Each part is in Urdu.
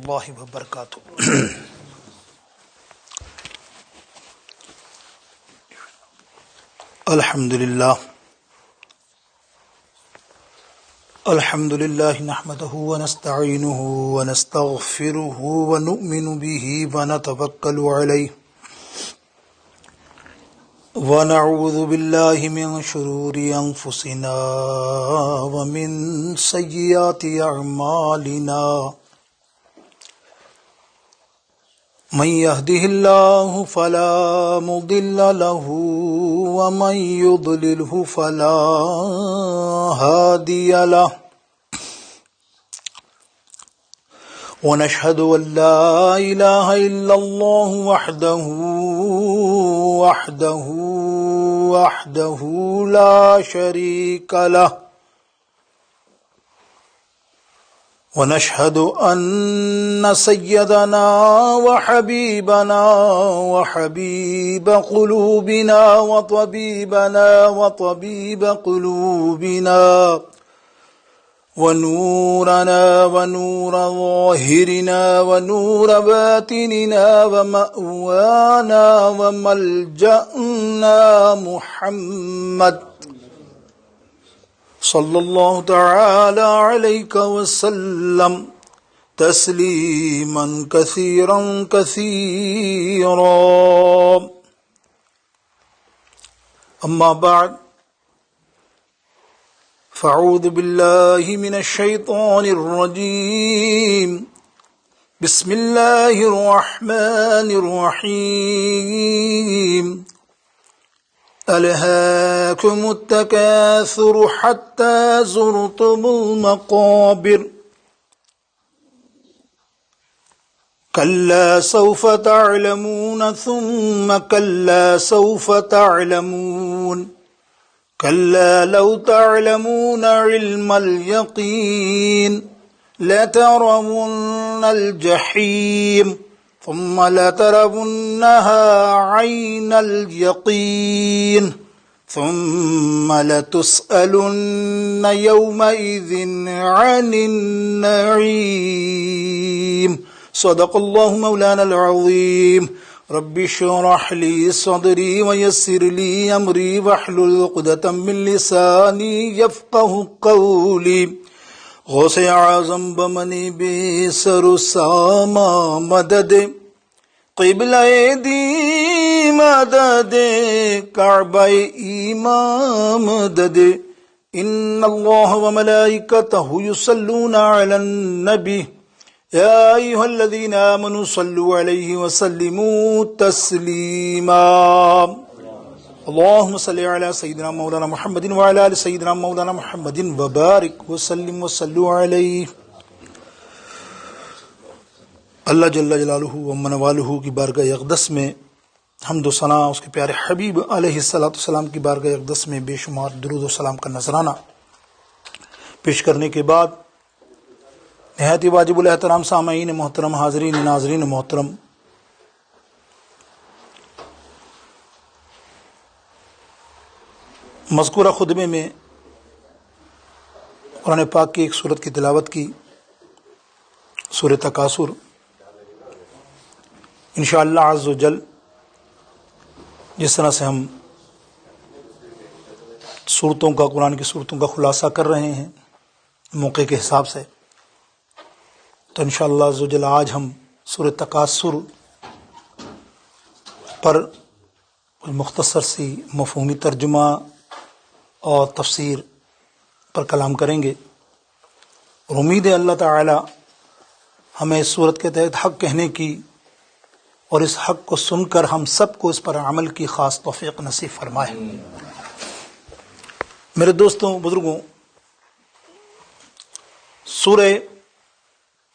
اللہ وبرکاتہ۔ الحمد للہ نحمده ونستعینه ونستغفره ونؤمن به ونتوکل علیہ ونعوذ باللہ من شرور انفسنا ومن سیئات اعمالنا من يهده الله فلا مضل له ومن يضلله فلا هادي له ونشهد أن لا إله إلا الله وحده لا شريك له ونشهد أن سيدنا وحبيبنا وحبيب قلوبنا وطبيب قلوبنا ونورنا ونور ظاهرنا ونور باطننا ومأوانا وملجأنا محمد صلی اللہ تعالی علیہ وسلم تسلیما کثیرا کثیرا اما بعد فاعوذ باللہ من الشیطان الرجیم بسم اللہ الرحمن الرحیم ألهاكم التكاثر حتى زرتم المقابر كلا سوف تعلمون ثم كلا سوف تعلمون كلا لو تعلمون علم اليقين لترون الجحيم ثم لترونها عين اليقين ثم لتسألن يومئذ عن النعيم صدق الله مولانا العظيم رب اشرح لي صدري ويسر لي أمري واحلل عقدة من لساني يفقهوا قولي غوث اعظم بمنی بے سر و ساما مدد قبلہ دی مدد کعبہ ایمان مدد ان اللہ وملائکتہ یصلون علی النبی یا ایہا الذین آمنوا صلوا علیہ وسلموا تسلیما اللهم صل على سيدنا مولانا محمد وعلى آل سيدنا مولانا محمد وبارك وسلم وصلوا عليه۔ اللہ جل جلالہ ومن والہ کی بارگاہ اقدس میں حمد و ثنا، اس کے پیارے حبیب علیہ الصلوۃ والسلام کی بارگاہ اقدس میں بے شمار درود و سلام کا نذرانہ پیش کرنے کے بعد نہایت واجب الاحترام سامعین محترم، حاضرین ناظرین محترم، مذکورہ خطبے میں قرآن پاک کی ایک سورت کی تلاوت کی، سورہ تکاثر۔ انشاءاللہ عز و جل جس طرح سے ہم سورتوں کا، قرآن کی سورتوں کا خلاصہ کر رہے ہیں موقع کے حساب سے، تو انشاءاللہ عز و جل آج ہم سورہ تکاثر پر مختصر سی مفہومی ترجمہ اور تفسیر پر کلام کریں گے، اور امید ہے اللہ تعالی ہمیں اس صورت کے تحت حق کہنے کی اور اس حق کو سن کر ہم سب کو اس پر عمل کی خاص توفیق نصیب فرمائے۔ میرے دوستوں، بزرگوں، سورہ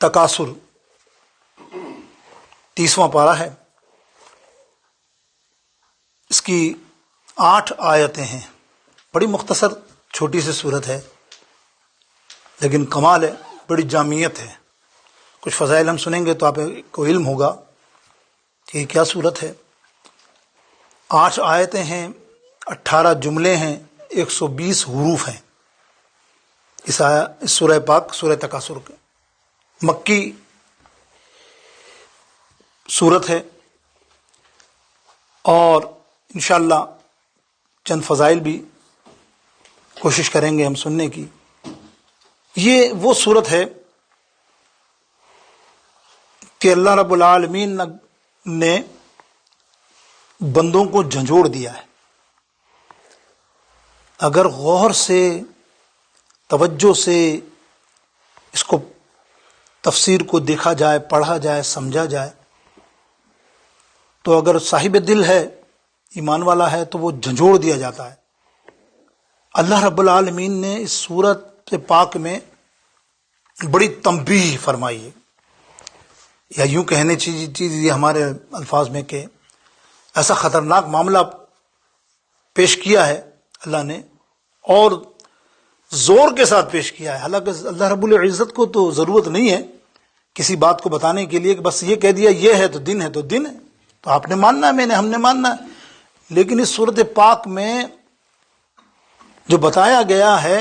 تکاثر 30واں پارہ ہے، اس کی 8 آیتیں ہیں، بڑی مختصر چھوٹی سی صورت ہے، لیکن کمال ہے، بڑی جامعیت ہے۔ کچھ فضائل ہم سنیں گے تو آپ کو علم ہوگا کہ یہ کیا صورت ہے۔ 8 آیتیں ہیں، 18 جملے ہیں، 120 حروف ہیں اس سورہ پاک، سورہ تکاثر کے۔ مکی صورت ہے، اور انشاءاللہ چند فضائل بھی کوشش کریں گے ہم سننے کی۔ یہ وہ صورت ہے کہ اللہ رب العالمین نے بندوں کو جھنجھوڑ دیا ہے۔ اگر غور سے، توجہ سے اس کو، تفسیر کو دیکھا جائے، پڑھا جائے، سمجھا جائے، تو اگر صاحب دل ہے، ایمان والا ہے، تو وہ جھنجھوڑ دیا جاتا ہے۔ اللہ رب العالمین نے اس سورت پاک میں بڑی تنبیہ فرمائی ہے، یا یوں کہنے چیز ہمارے الفاظ میں کہ ایسا خطرناک معاملہ پیش کیا ہے اللہ نے، اور زور کے ساتھ پیش کیا ہے۔ حالانکہ اللہ رب العزت کو تو ضرورت نہیں ہے کسی بات کو بتانے کے لیے کہ بس یہ کہہ دیا یہ ہے تو دن ہے تو دن ہے، تو آپ نے ماننا ہے، ہم نے ماننا ہے۔ لیکن اس صورت پاک میں جو بتایا گیا ہے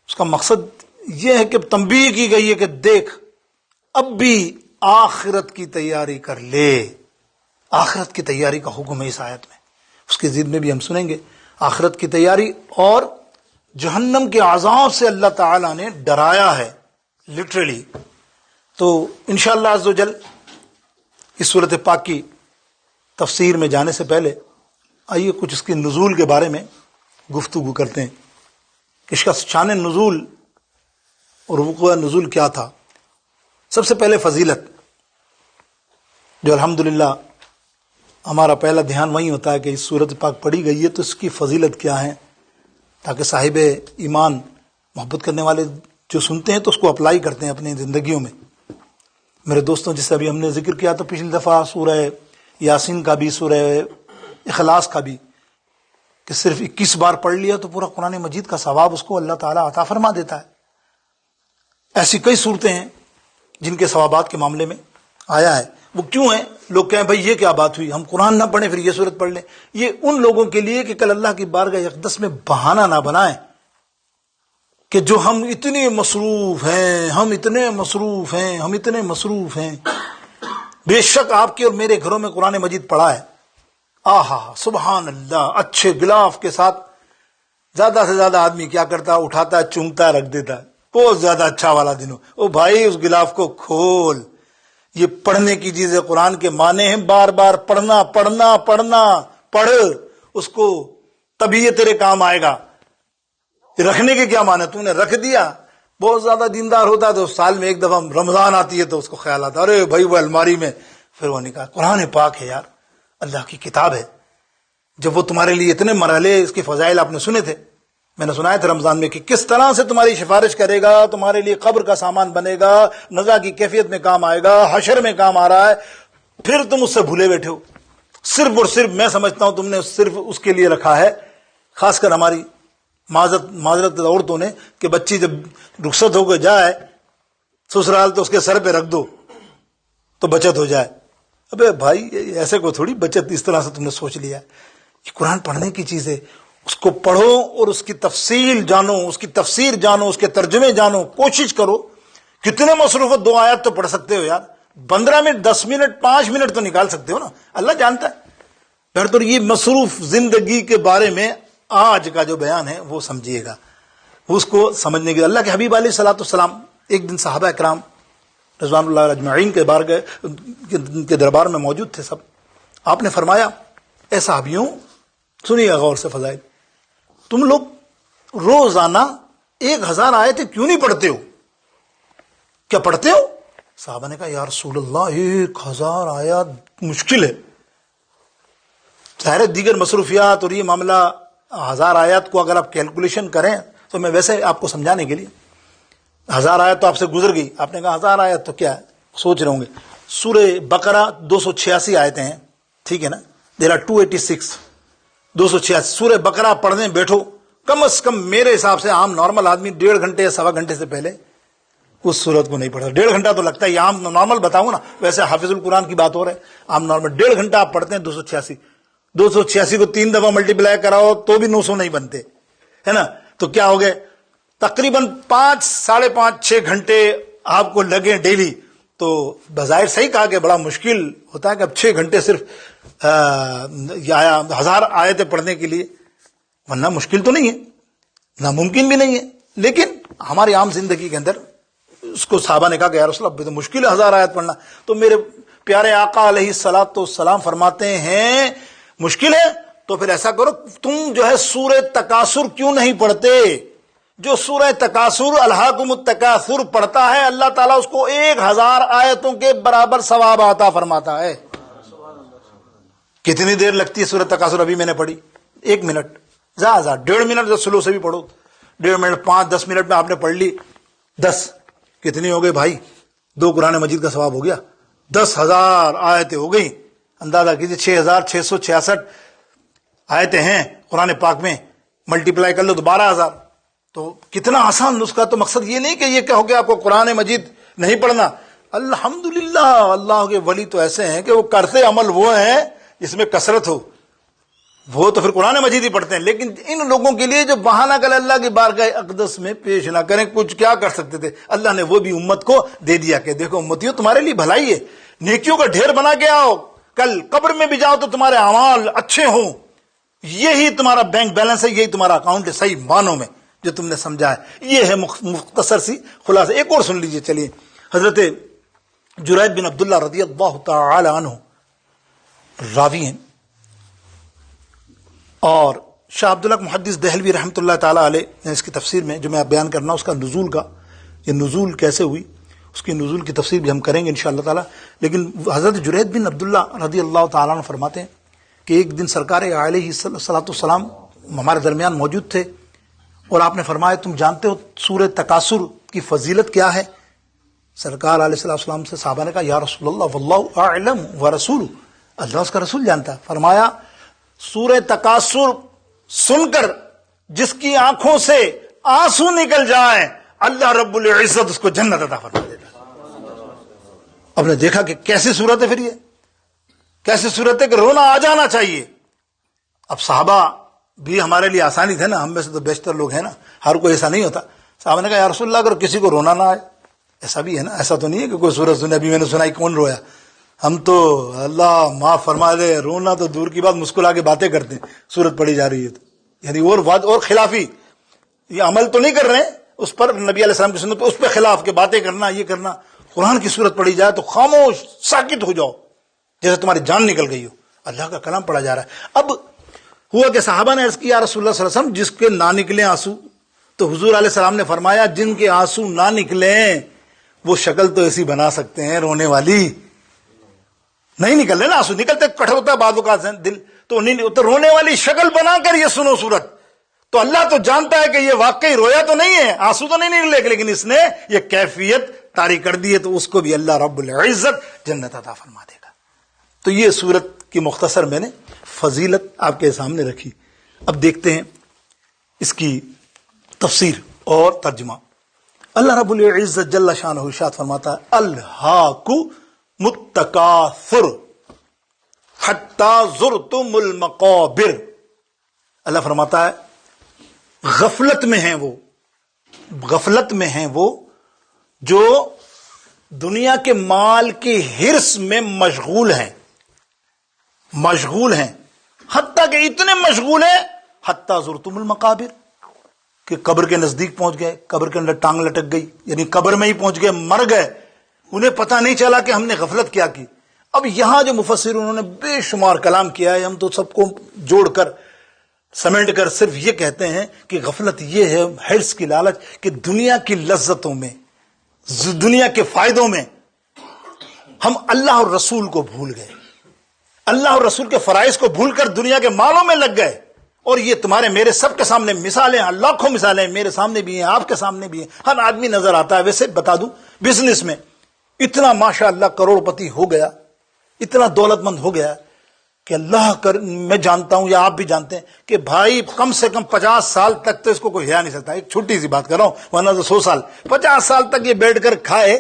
اس کا مقصد یہ ہے کہ تنبیہ کی گئی ہے کہ دیکھ، اب بھی آخرت کی تیاری کر لے۔ آخرت کی تیاری کا حکم ہے اس آیت میں، اس کے ضمن میں بھی ہم سنیں گے آخرت کی تیاری، اور جہنم کے عذاب سے اللہ تعالیٰ نے ڈرایا ہے لٹرلی۔ تو انشاءاللہ عز و جل اس صورت پاک کی تفسیر میں جانے سے پہلے آئیے کچھ اس کے نزول کے بارے میں گفتگو کرتے ہیں کہ اس کا شان نزول اور وقوع نزول کیا تھا۔ سب سے پہلے فضیلت، جو الحمدللہ ہمارا پہلا دھیان وہی ہوتا ہے کہ اس صورت پاک پڑھی گئی ہے تو اس کی فضیلت کیا ہے، تاکہ صاحب ایمان، محبت کرنے والے جو سنتے ہیں تو اس کو اپلائی کرتے ہیں اپنی زندگیوں میں۔ میرے دوستوں، جس سے ابھی ہم نے ذکر کیا تو پچھلی دفعہ سورہ یاسین کا بھی، سورہ اخلاص کا بھی، کہ صرف 21 بار پڑھ لیا تو پورا قرآن مجید کا ثواب اس کو اللہ تعالیٰ عطا فرما دیتا ہے۔ ایسی کئی صورتیں ہیں جن کے ثوابات کے معاملے میں آیا ہے۔ وہ کیوں ہیں؟ لوگ کہیں بھائی یہ کیا بات ہوئی، ہم قرآن نہ پڑھیں پھر یہ صورت پڑھ لیں۔ یہ ان لوگوں کے لیے کہ کل اللہ کی بارگاہ اقدس میں بہانہ نہ بنائیں کہ جو ہم اتنے مصروف ہیں، ہم اتنے مصروف ہیں، ہم اتنے مصروف ہیں۔ بے شک آپ کے اور میرے گھروں میں قرآن مجید پڑھا ہے، آہا سبحان اللہ، اچھے غلاف کے ساتھ۔ زیادہ سے زیادہ آدمی کیا کرتا ہے، اٹھاتا ہے، چومتا ہے، رکھ دیتا ہے، بہت زیادہ اچھا والا دن ہو۔ او بھائی اس غلاف کو کھول، یہ پڑھنے کی چیز ہے، قرآن کے معنی ہیں بار بار پڑھنا پڑھنا پڑھنا، پڑھ اس کو، تبھی یہ تیرے کام آئے گا۔ رکھنے کے کیا معنی، تو نے رکھ دیا۔ بہت زیادہ دیندار ہوتا ہے تو سال میں ایک دفعہ رمضان آتی ہے تو اس کو خیال آتا ہے ارے بھائی وہ الماری میں، پھر وہ نکال۔ قرآن پاک ہے یار، اللہ کی کتاب ہے۔ جب وہ تمہارے لیے اتنے مرحلے، اس کے فضائل آپ نے سنے تھے، میں نے سنایا تھا رمضان میں کہ کس طرح سے تمہاری سفارش کرے گا، تمہارے لیے قبر کا سامان بنے گا، نزا کی کیفیت میں کام آئے گا، حشر میں کام آ رہا ہے، پھر تم اس سے بھولے بیٹھے ہو۔ صرف اور صرف میں سمجھتا ہوں تم نے صرف اس کے لیے رکھا ہے، خاص کر ہماری معذرت عورتوں نے، کہ بچی جب رخصت ہو کے جائے سسرال تو اس کے سر پہ رکھ دو تو بچت ہو جائے۔ ابے بھائی ایسے کو تھوڑی بچت اس طرح سے تم نے سوچ لیا ہے۔ یہ قرآن پڑھنے کی چیز ہے، اس کو پڑھو اور اس کی تفصیل جانو، اس کی تفسیر جانو، اس کے ترجمے جانو، کوشش کرو۔ کتنے مصروف 2 آیات تو پڑھ سکتے ہو یار، 15 منٹ، 10 منٹ، 5 منٹ تو نکال سکتے ہو نا، اللہ جانتا ہے۔ بہتر یہ مصروف زندگی کے بارے میں آج کا جو بیان ہے وہ سمجھیے گا، اس کو سمجھنے کے۔ اللہ کے حبیب علیہ الصلوۃ والسلام ایک دن صحابہ اکرام رضوان اللہ اجمعین کے دربار میں موجود تھے سب۔ آپ نے فرمایا، اے صحابیوں سنیے گا غور سے فضائل، تم لوگ روزانہ 1000 آیتیں کیوں نہیں پڑھتے ہو؟ کیا پڑھتے ہو؟ صحابہ نے کہا یا رسول اللہ 1000 آیات مشکل ہے۔ ظاہر دیگر مصروفیات اور یہ معاملہ 1000 آیات کو اگر آپ کیلکولیشن کریں تو میں ویسے آپ کو سمجھانے کے لیے 1000 آیت تو آپ سے گزر گئی، آپ نے کہا 1000 آیت تو کیا ہے، سوچ رہے ہوں گے۔ سورہ بقرہ 286 آیتیں ہیں، ٹھیک ہے نا، دیر آر 286، 286 سورہ بقرہ پڑھنے بیٹھو، کم از کم میرے حساب سے عام نارمل آدمی 1.5 گھنٹے یا 1.25 گھنٹے سے پہلے اس سورت کو نہیں پڑھتا۔ 1.5 گھنٹہ تو لگتا ہے، یہ عام نارمل بتاؤں نا، ویسے حافظ القرآن کی بات ہو رہا ہے، عام نارمل 1.5 گھنٹہ آپ پڑھتے ہیں 286 کو 3 دفعہ ملٹیپلائی کراؤ تو بھی 900 نہیں بنتے، ہے نا؟ تو کیا ہو گئے، تقریباً 5، 5.5، 6 گھنٹے آپ کو لگے ڈیلی، تو بظاہر صحیح کہا کہ بڑا مشکل ہوتا ہے کہ اب 6 گھنٹے صرف 1000 آیتیں پڑھنے کے لیے، ورنہ مشکل تو نہیں ہے، ناممکن بھی نہیں ہے، لیکن ہماری عام زندگی کے اندر اس کو صحابہ نے کہا کہ یا رسول اللہ تو مشکل ہے 1000 آیت پڑھنا، تو میرے پیارے آقا علیہ الصلوۃ والسلام فرماتے ہیں مشکل ہے تو پھر ایسا کرو، تم جو ہے سورہ تکاثر کیوں نہیں پڑھتے؟ جو سورہ تکاثر الہاکم التکاثر پڑھتا ہے اللہ تعالیٰ اس کو 1000 آیتوں کے برابر ثواب عطا فرماتا ہے۔ کتنی دیر لگتی ہے سورہ تکاثر؟ ابھی میں نے پڑھی 1 منٹ، زیادہ 1.5 منٹ، سلو سے بھی پڑھو 1.5 منٹ، 5-10 منٹ میں آپ نے پڑھ لی 10، کتنی ہو گئی بھائی؟ 2 قرآن مجید کا ثواب ہو گیا، 10,000 آیتیں ہو گئی، اندازہ کیجیے 6,666 آیتیں ہیں قرآن پاک میں، ملٹیپلائی کر لو تو 12,000، تو کتنا آسان نسخہ۔ تو مقصد یہ نہیں کہ یہ کہو کہ آپ کو قرآن مجید نہیں پڑھنا، الحمدللہ اللہ کے ولی تو ایسے ہیں کہ وہ کرتے عمل وہ ہیں جس میں کثرت ہو، وہ تو پھر قرآن مجید ہی پڑھتے ہیں، لیکن ان لوگوں کے لیے جو بہانہ کل اللہ کی بارگاہ اقدس میں پیش نہ کریں، کچھ کیا کر سکتے تھے؟ اللہ نے وہ بھی امت کو دے دیا کہ دیکھو امتیوں تمہارے لیے بھلائی ہے، نیکیوں کا ڈھیر بنا کے آؤ، کل قبر میں بھی جاؤ تو تمہارے اعمال اچھے ہوں، یہی تمہارا بینک بیلنس ہے، یہی تمہارا اکاؤنٹ ہے صحیح معنوں میں جو تم نے سمجھا ہے۔ یہ ہے مختصر سی خلاصہ۔ ایک اور سن لیجئے، چلیے، حضرت جرید بن عبداللہ رضی اللہ تعالی عنہ راوی ہیں، اور شاہ عبداللہ محدث دہلوی رحمۃ اللہ تعالی علیہ نے اس کی تفسیر میں جو میں بیان کرنا اس کا نزول کا، یہ نزول کیسے ہوئی اس کی نزول کی تفسیر بھی ہم کریں گے انشاءاللہ تعالی، لیکن حضرت جرید بن عبداللہ رضی اللہ تعالیٰ عنہ فرماتے ہیں کہ ایک دن سرکار علیہ الصلوۃ والسلام ہمارے درمیان موجود تھے، اور آپ نے فرمایا تم جانتے ہو سورہ تکاثر کی فضیلت کیا ہے؟ سرکار علیہ السلام سے صحابہ نے کہا یا رسول اللہ واللہ اعلم ورسول، اللہ اس کا رسول جانتا ہے۔ فرمایا سورہ تکاثر سن کر جس کی آنکھوں سے آنسو نکل جائے اللہ رب العزت اس کو جنت عطا فرما دیتا ہے۔ اب نے دیکھا کہ کیسی صورت ہے، پھر یہ کیسی صورت ہے کہ رونا آ جانا چاہیے۔ اب صحابہ بھی ہمارے لیے آسانی تھے نا، ہم میں سے تو بیشتر لوگ ہیں نا، ہر کوئی ایسا نہیں ہوتا۔ صحابہ نے کہا یا رسول اللہ اگر کسی کو رونا نہ آئے، ایسا بھی ہے نا، ایسا تو نہیں ہے کہ کوئی سورت سنے ابھی میں نے سنائی کون رویا، ہم تو اللہ معاف فرما دے، رونا تو دور کی بات، مسکرا کے باتیں کرتے ہیں سورت پڑھی جا رہی ہے تو، یعنی اور خلافی یہ عمل تو نہیں کر رہے ہیں اس پر، نبی علیہ السلام کی سنت اس پہ خلاف کے باتیں کرنا، یہ کرنا۔ قرآن کی سورت پڑھی جائے تو خاموش ساکت ہو جاؤ جیسے تمہاری جان نکل گئی ہو، اللہ کا کلام پڑھا جا رہا ہے۔ اب ہوا کہ صحابہ نے عرض کیا یا رسول اللہ صلی اللہ علیہ وسلم جس کے نہ نکلیں آنسو، تو حضور علیہ السلام نے فرمایا جن کے آنسو نہ نکلیں وہ شکل تو ایسی بنا سکتے ہیں رونے والی، نہیں نکل رہے نا آنسو، نکلتے کٹھر ہوتا ہے بعض اوقات دل، تو رونے والی شکل بنا کر یہ سنو سورت، تو اللہ تو جانتا ہے کہ یہ واقعی رویا تو نہیں ہے، آنسو تو نہیں نکلے، لیکن اس نے یہ کیفیت طاری کر دی ہے، تو اس کو بھی اللہ رب العزت جنت عطا فرما دے گا۔ تو یہ سورت کی مختصر میں نے فضیلت آپ کے سامنے رکھی۔ اب دیکھتے ہیں اس کی تفسیر اور ترجمہ۔ اللہ رب العزت جل شانہ ارشاد فرماتا ہے الہاکم التکاثر حتی زرتم المقابر۔ اللہ فرماتا ہے غفلت میں ہیں وہ جو دنیا کے مال کے حرص میں مشغول ہیں، حتیٰ کہ اتنے مشغول ہیں حتیٰ زرتم المقابر کہ قبر کے نزدیک پہنچ گئے، قبر کے اندر ٹانگ لٹک گئی، یعنی قبر میں ہی پہنچ گئے، مر گئے، انہیں پتہ نہیں چلا کہ ہم نے غفلت کیا کی۔ اب یہاں جو مفسر انہوں نے بے شمار کلام کیا ہے، ہم تو سب کو جوڑ کر سمیٹ کر صرف یہ کہتے ہیں کہ غفلت یہ ہے، حرص کی لالچ، کہ دنیا کی لذتوں میں، دنیا کے فائدوں میں ہم اللہ اور رسول کو بھول گئے، اللہ اور رسول کے فرائض کو بھول کر دنیا کے مالوں میں لگ گئے۔ اور یہ تمہارے میرے سب کے سامنے مثالیں ہیں، لاکھوں مثالیں میرے سامنے بھی ہیں، آپ کے سامنے بھی ہیں، ہر آدمی نظر آتا ہے۔ ویسے بتا دوں بزنس میں اتنا ماشاء اللہ کروڑ پتی ہو گیا، اتنا دولت مند ہو گیا کہ اللہ میں جانتا ہوں یا آپ بھی جانتے ہیں کہ بھائی کم سے کم 50 سال تک تو اس کو کوئی ہلا نہیں سکتا۔ ایک چھوٹی سی بات کر رہا ہوں، ورنہ تو 100 سال 50 سال تک یہ بیٹھ کر کھائے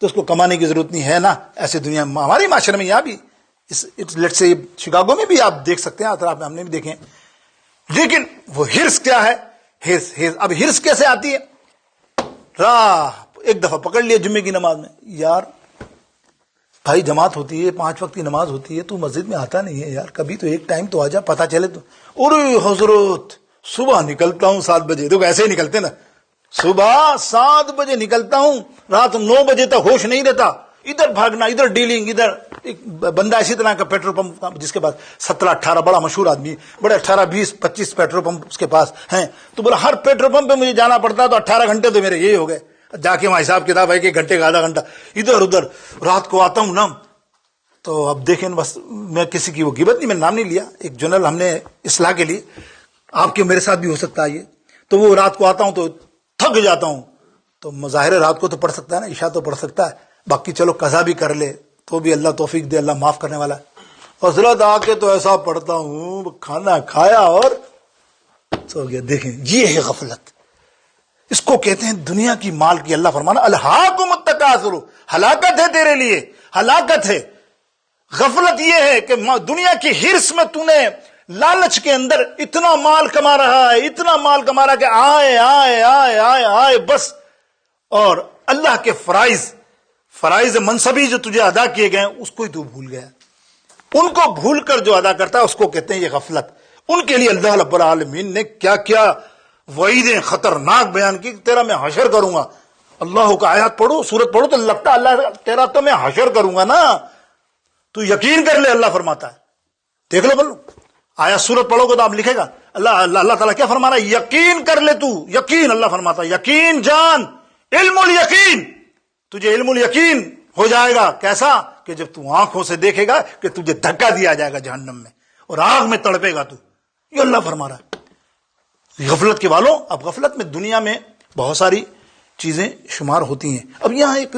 تو اس کو کمانے کی ضرورت نہیں ہے نا۔ ایسی دنیا ہماری معاشرے میں یہاں بھی لیٹ سے شکاگو میں بھی آپ دیکھ سکتے ہیں، اطراف میں ہم نے بھی دیکھے، لیکن وہ حرص کیا ہے؟ حرص اب حرص کیسے آتی ہے؟ راہ ایک دفعہ پکڑ لیا جمعے کی نماز میں، یار بھائی جماعت ہوتی ہے، 5 وقت کی نماز ہوتی ہے، تو مسجد میں آتا نہیں ہے یار، کبھی تو ایک ٹائم تو آ جا، پتہ چلے تو۔ ارے حضرت صبح نکلتا ہوں 7 بجے، دیکھو ایسے ہی نکلتے نا، صبح 7 بجے نکلتا ہوں، رات 9 بجے تک ہوش نہیں رہتا، ادھر بھاگنا، ادھر ڈیلنگ، ادھر۔ ایک بندہ اسی طرح کا پیٹرول پمپ جس کے پاس 17-18 بڑا مشہور آدمی، بڑے 18-20-25 پیٹرول پمپ اس کے پاس ہیں، تو بولا ہر پیٹرول پمپ پہ مجھے جانا پڑتا ہے، تو 18 گھنٹے تو میرے یہی ہو گئے، جا کے وہاں حساب کتاب ہے کہ 1 گھنٹے کا آدھا گھنٹہ ادھر ادھر، رات کو آتا ہوں نا۔ تو اب دیکھیں، بس میں کسی کی وہ غیبت نہیں، میں نام نہیں لیا، ایک جنرل ہم نے اصلاح کے لیے، آپ کے میرے ساتھ بھی ہو سکتا ہے یہ، تو وہ رات کو آتا ہوں تو تھک جاتا ہوں، تو مظاہر رات کو تو پڑھ سکتا ہے نا، عشاء تو پڑھ سکتا ہے، باقی چلو قضا بھی کر لے تو بھی اللہ توفیق دے، اللہ معاف کرنے والا ہے۔ حضرت آ کے تو ایسا پڑھتا ہوں، کھانا کھایا اور سو گیا۔ دیکھیں یہ ہے غفلت، اس کو کہتے ہیں دنیا کی مال کی۔ اللہ فرمانا الہاکم التکاثر، ہلاکت ہے تیرے لیے، ہلاکت ہے۔ غفلت یہ ہے کہ دنیا کی ہرس میں تو نے لالچ کے اندر اتنا مال کما رہا ہے، اتنا مال کما رہا ہے کہ آئے آئے آئے آئے آئے بس، اور اللہ کے فرائض منصبی جو تجھے ادا کیے گئے اس کو ہی تو بھول گیا۔ ان کو بھول کر جو ادا کرتا ہے اس کو کہتے ہیں یہ غفلت۔ ان کے لیے اللہ رب العالمین نے کیا کیا وعیدیں خطرناک بیان کی، تیرا میں حشر کروں گا۔ اللہ کا آیات پڑھو، سورت پڑھو تو لگتا اللہ تیرا تو میں حشر کروں گا نا، تو یقین کر لے، اللہ فرماتا ہے۔ دیکھ لو بولو آیات سورت پڑھو گے تو آپ لکھے گا اللہ تعالیٰ کیا فرما رہا ہے، یقین کر لے تو، یقین اللہ فرماتا ہے، یقین جان، علم الیقین، تجھے علم الیقین ہو جائے گا۔ کیسا کہ جب تو آنکھوں سے دیکھے گا کہ تجھے دھکا دیا جائے گا جہنم میں اور آگ میں تڑپے گا تو، یہ اللہ فرما رہا ہے۔ غفلت کے والوں، اب غفلت میں دنیا میں بہت ساری چیزیں شمار ہوتی ہیں۔ اب یہاں ایک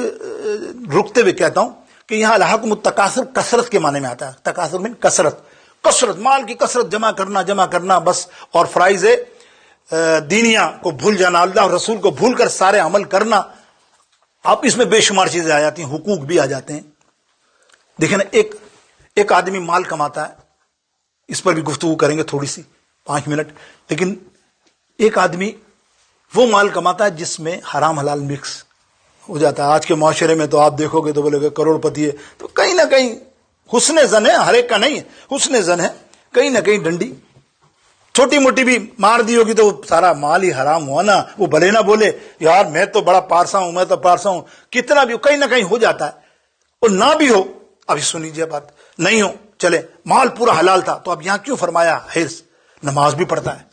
رکتے ہوئے کہتا ہوں کہ یہاں الہاکم التکاثر کثرت کے معنی میں آتا ہے۔ تکاثر میں کثرت، مال کی کثرت، جمع کرنا بس، اور فرائض دینیا کو بھول جانا، اللہ اور رسول کو بھول کر سارے عمل کرنا۔ اب اس میں بے شمار چیزیں آ جاتی ہیں، حقوق بھی آ جاتے ہیں۔ دیکھیں نا، ایک آدمی مال کماتا ہے، اس پر بھی گفتگو کریں گے تھوڑی سی 5 منٹ، لیکن ایک آدمی وہ مال کماتا ہے جس میں حرام حلال مکس ہو جاتا ہے۔ آج کے معاشرے میں تو آپ دیکھو گے تو بولے گا کروڑ پتی ہے، تو کہیں نہ کہیں حسن زن ہے، ہر ایک کا نہیں ہے، حسن زن ہے، کہیں نہ کہیں ڈنڈی چھوٹی موٹی بھی مار دی ہوگی تو سارا مال ہی حرام ہوا نا۔ وہ بھلے نہ بولے یار میں تو بڑا پارسا ہوں، میں تو پارسا ہوں، کتنا بھی ہو کہیں نہ کہیں ہو جاتا ہے، اور نہ بھی ہو، ابھی سن لیجیے بات، نہیں ہو چلے مال پورا حلال تھا، تو اب یہاں کیوں فرمایا حرص؟ نماز بھی پڑھتا ہے،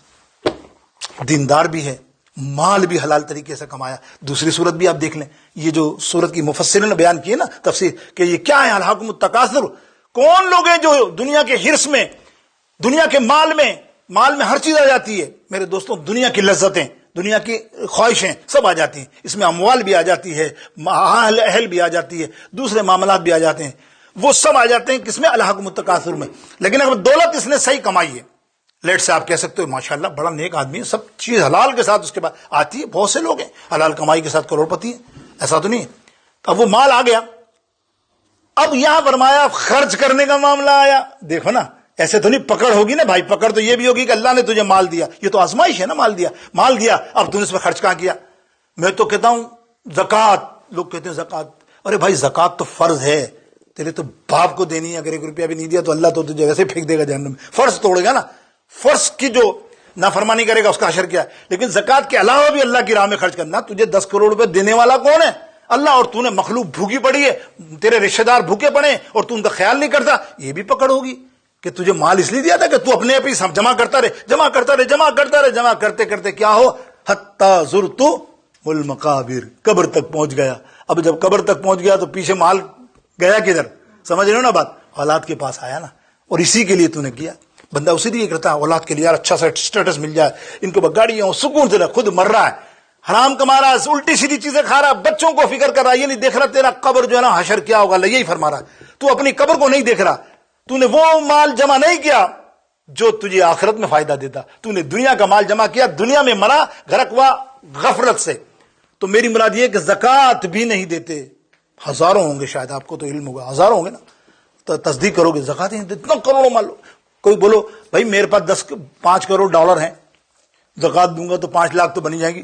دیندار بھی ہے، مال بھی حلال طریقے سے کمایا۔ دوسری صورت بھی آپ دیکھ لیں، یہ جو صورت کی مفسرین نے بیان کی ہے نا تفسیر، کہ یہ کیا ہے الہاکم التکاثر، کون لوگ ہیں جو دنیا کے حرص میں، دنیا کے مال میں ہر چیز آ جاتی ہے میرے دوستوں، دنیا کی لذتیں، دنیا کی خواہشیں سب آ جاتی ہیں، اس میں اموال بھی آ جاتی ہے، اہل بھی آ جاتی ہے، دوسرے معاملات بھی آ جاتے ہیں، وہ سب آ جاتے ہیں کس میں؟ الہاکم التکاثر میں۔ لیکن اگر دولت اس نے صحیح کمائی ہے، لیٹ سے آپ کہہ سکتے ہو ماشاءاللہ بڑا نیک آدمی ہے، سب چیز حلال کے ساتھ اس کے بعد آتی ہے، بہت سے لوگ ہیں حلال کمائی کے ساتھ کروڑ پتی ہیں، ایسا تو نہیں ہے۔ اب وہ مال آ گیا، اب یہاں فرمایا خرچ کرنے کا معاملہ آیا۔ دیکھو نا، ایسے تو نہیں پکڑ ہوگی نا بھائی، پکڑ تو یہ بھی ہوگی کہ اللہ نے تجھے مال دیا، یہ تو آزمائش ہے نا، مال دیا، اب تم نے اس میں خرچ کہاں کیا؟ میں تو کہتا ہوں زکوٰۃ، لوگ کہتے ہیں زکوٰۃ، ارے بھائی زکوٰۃ تو فرض ہے، تیرے تو باپ کو دینی ہے، اگر 1 روپیہ بھی نہیں دیا تو اللہ تو تجھے ویسے پھینک دے گا جہنم میں، فرض توڑے گا نا، فرض کی جو نافرمانی کرے گا اس کا حشر کیا ہے۔ لیکن زکوٰۃ کے علاوہ بھی اللہ کی راہ میں خرچ کرنا، تجھے 10 کروڑ روپے دینے والا کون ہے؟ اللہ، اور تو نے مخلوق بھوکی پڑی ہے، تیرے رشتہ دار بھوکے پڑے اور تو ان کا خیال نہیں کرتا، یہ بھی پکڑ ہوگی کہ تجھے مال اس لیے دیا تھا کہ تو اپنے آپ ہی جمع کرتا رہے، جمع کرتے کرتے کیا ہو، حتی زرت المقابر، قبر تک پہنچ گیا۔ اب جب قبر تک پہنچ گیا تو پیچھے مال گیا کدھر؟ سمجھ رہے ہو نا بات؟ اولاد کے پاس آیا نا، اور اسی کے لیے تو نے کیا۔ بندہ اسی لیے کرتا ہے اولاد کے لیے، یار اچھا سا اسٹیٹس مل جائے، ان کو گاڑیاں ہوں، سکون سے رہ، خود مر رہا ہے، حرام کما رہا ہے، الٹی سیدھی چیزیں کھا رہا ہے، بچوں کو فکر کر رہا ہے، یہ نہیں دیکھ رہا تیرا قبر جو ہے نا حشر کیا ہوگا، یہی فرما رہا ہے۔ تو اپنی قبر کو نہیں دیکھ رہا، تو نے وہ مال جمع نہیں کیا جو تجھے آخرت میں فائدہ دیتا، تو نے دنیا کا مال جمع کیا، دنیا میں مرا، غرق ہوا غفلت سے۔ تو میری مراد یہ ہے کہ زکوٰۃ بھی نہیں دیتے، ہزاروں ہوں گے، شاید آپ کو تو علم ہوگا، ہزاروں ہوں گے نا، تو تصدیق کرو گے زکوٰۃ نہیں دیتے، اتنا کروڑوں مال۔ کوئی بولو بھائی میرے پاس 5 کروڑ ڈالر ہیں، زکوٰۃ دوں گا تو 5 لاکھ تو بنی جائے گی،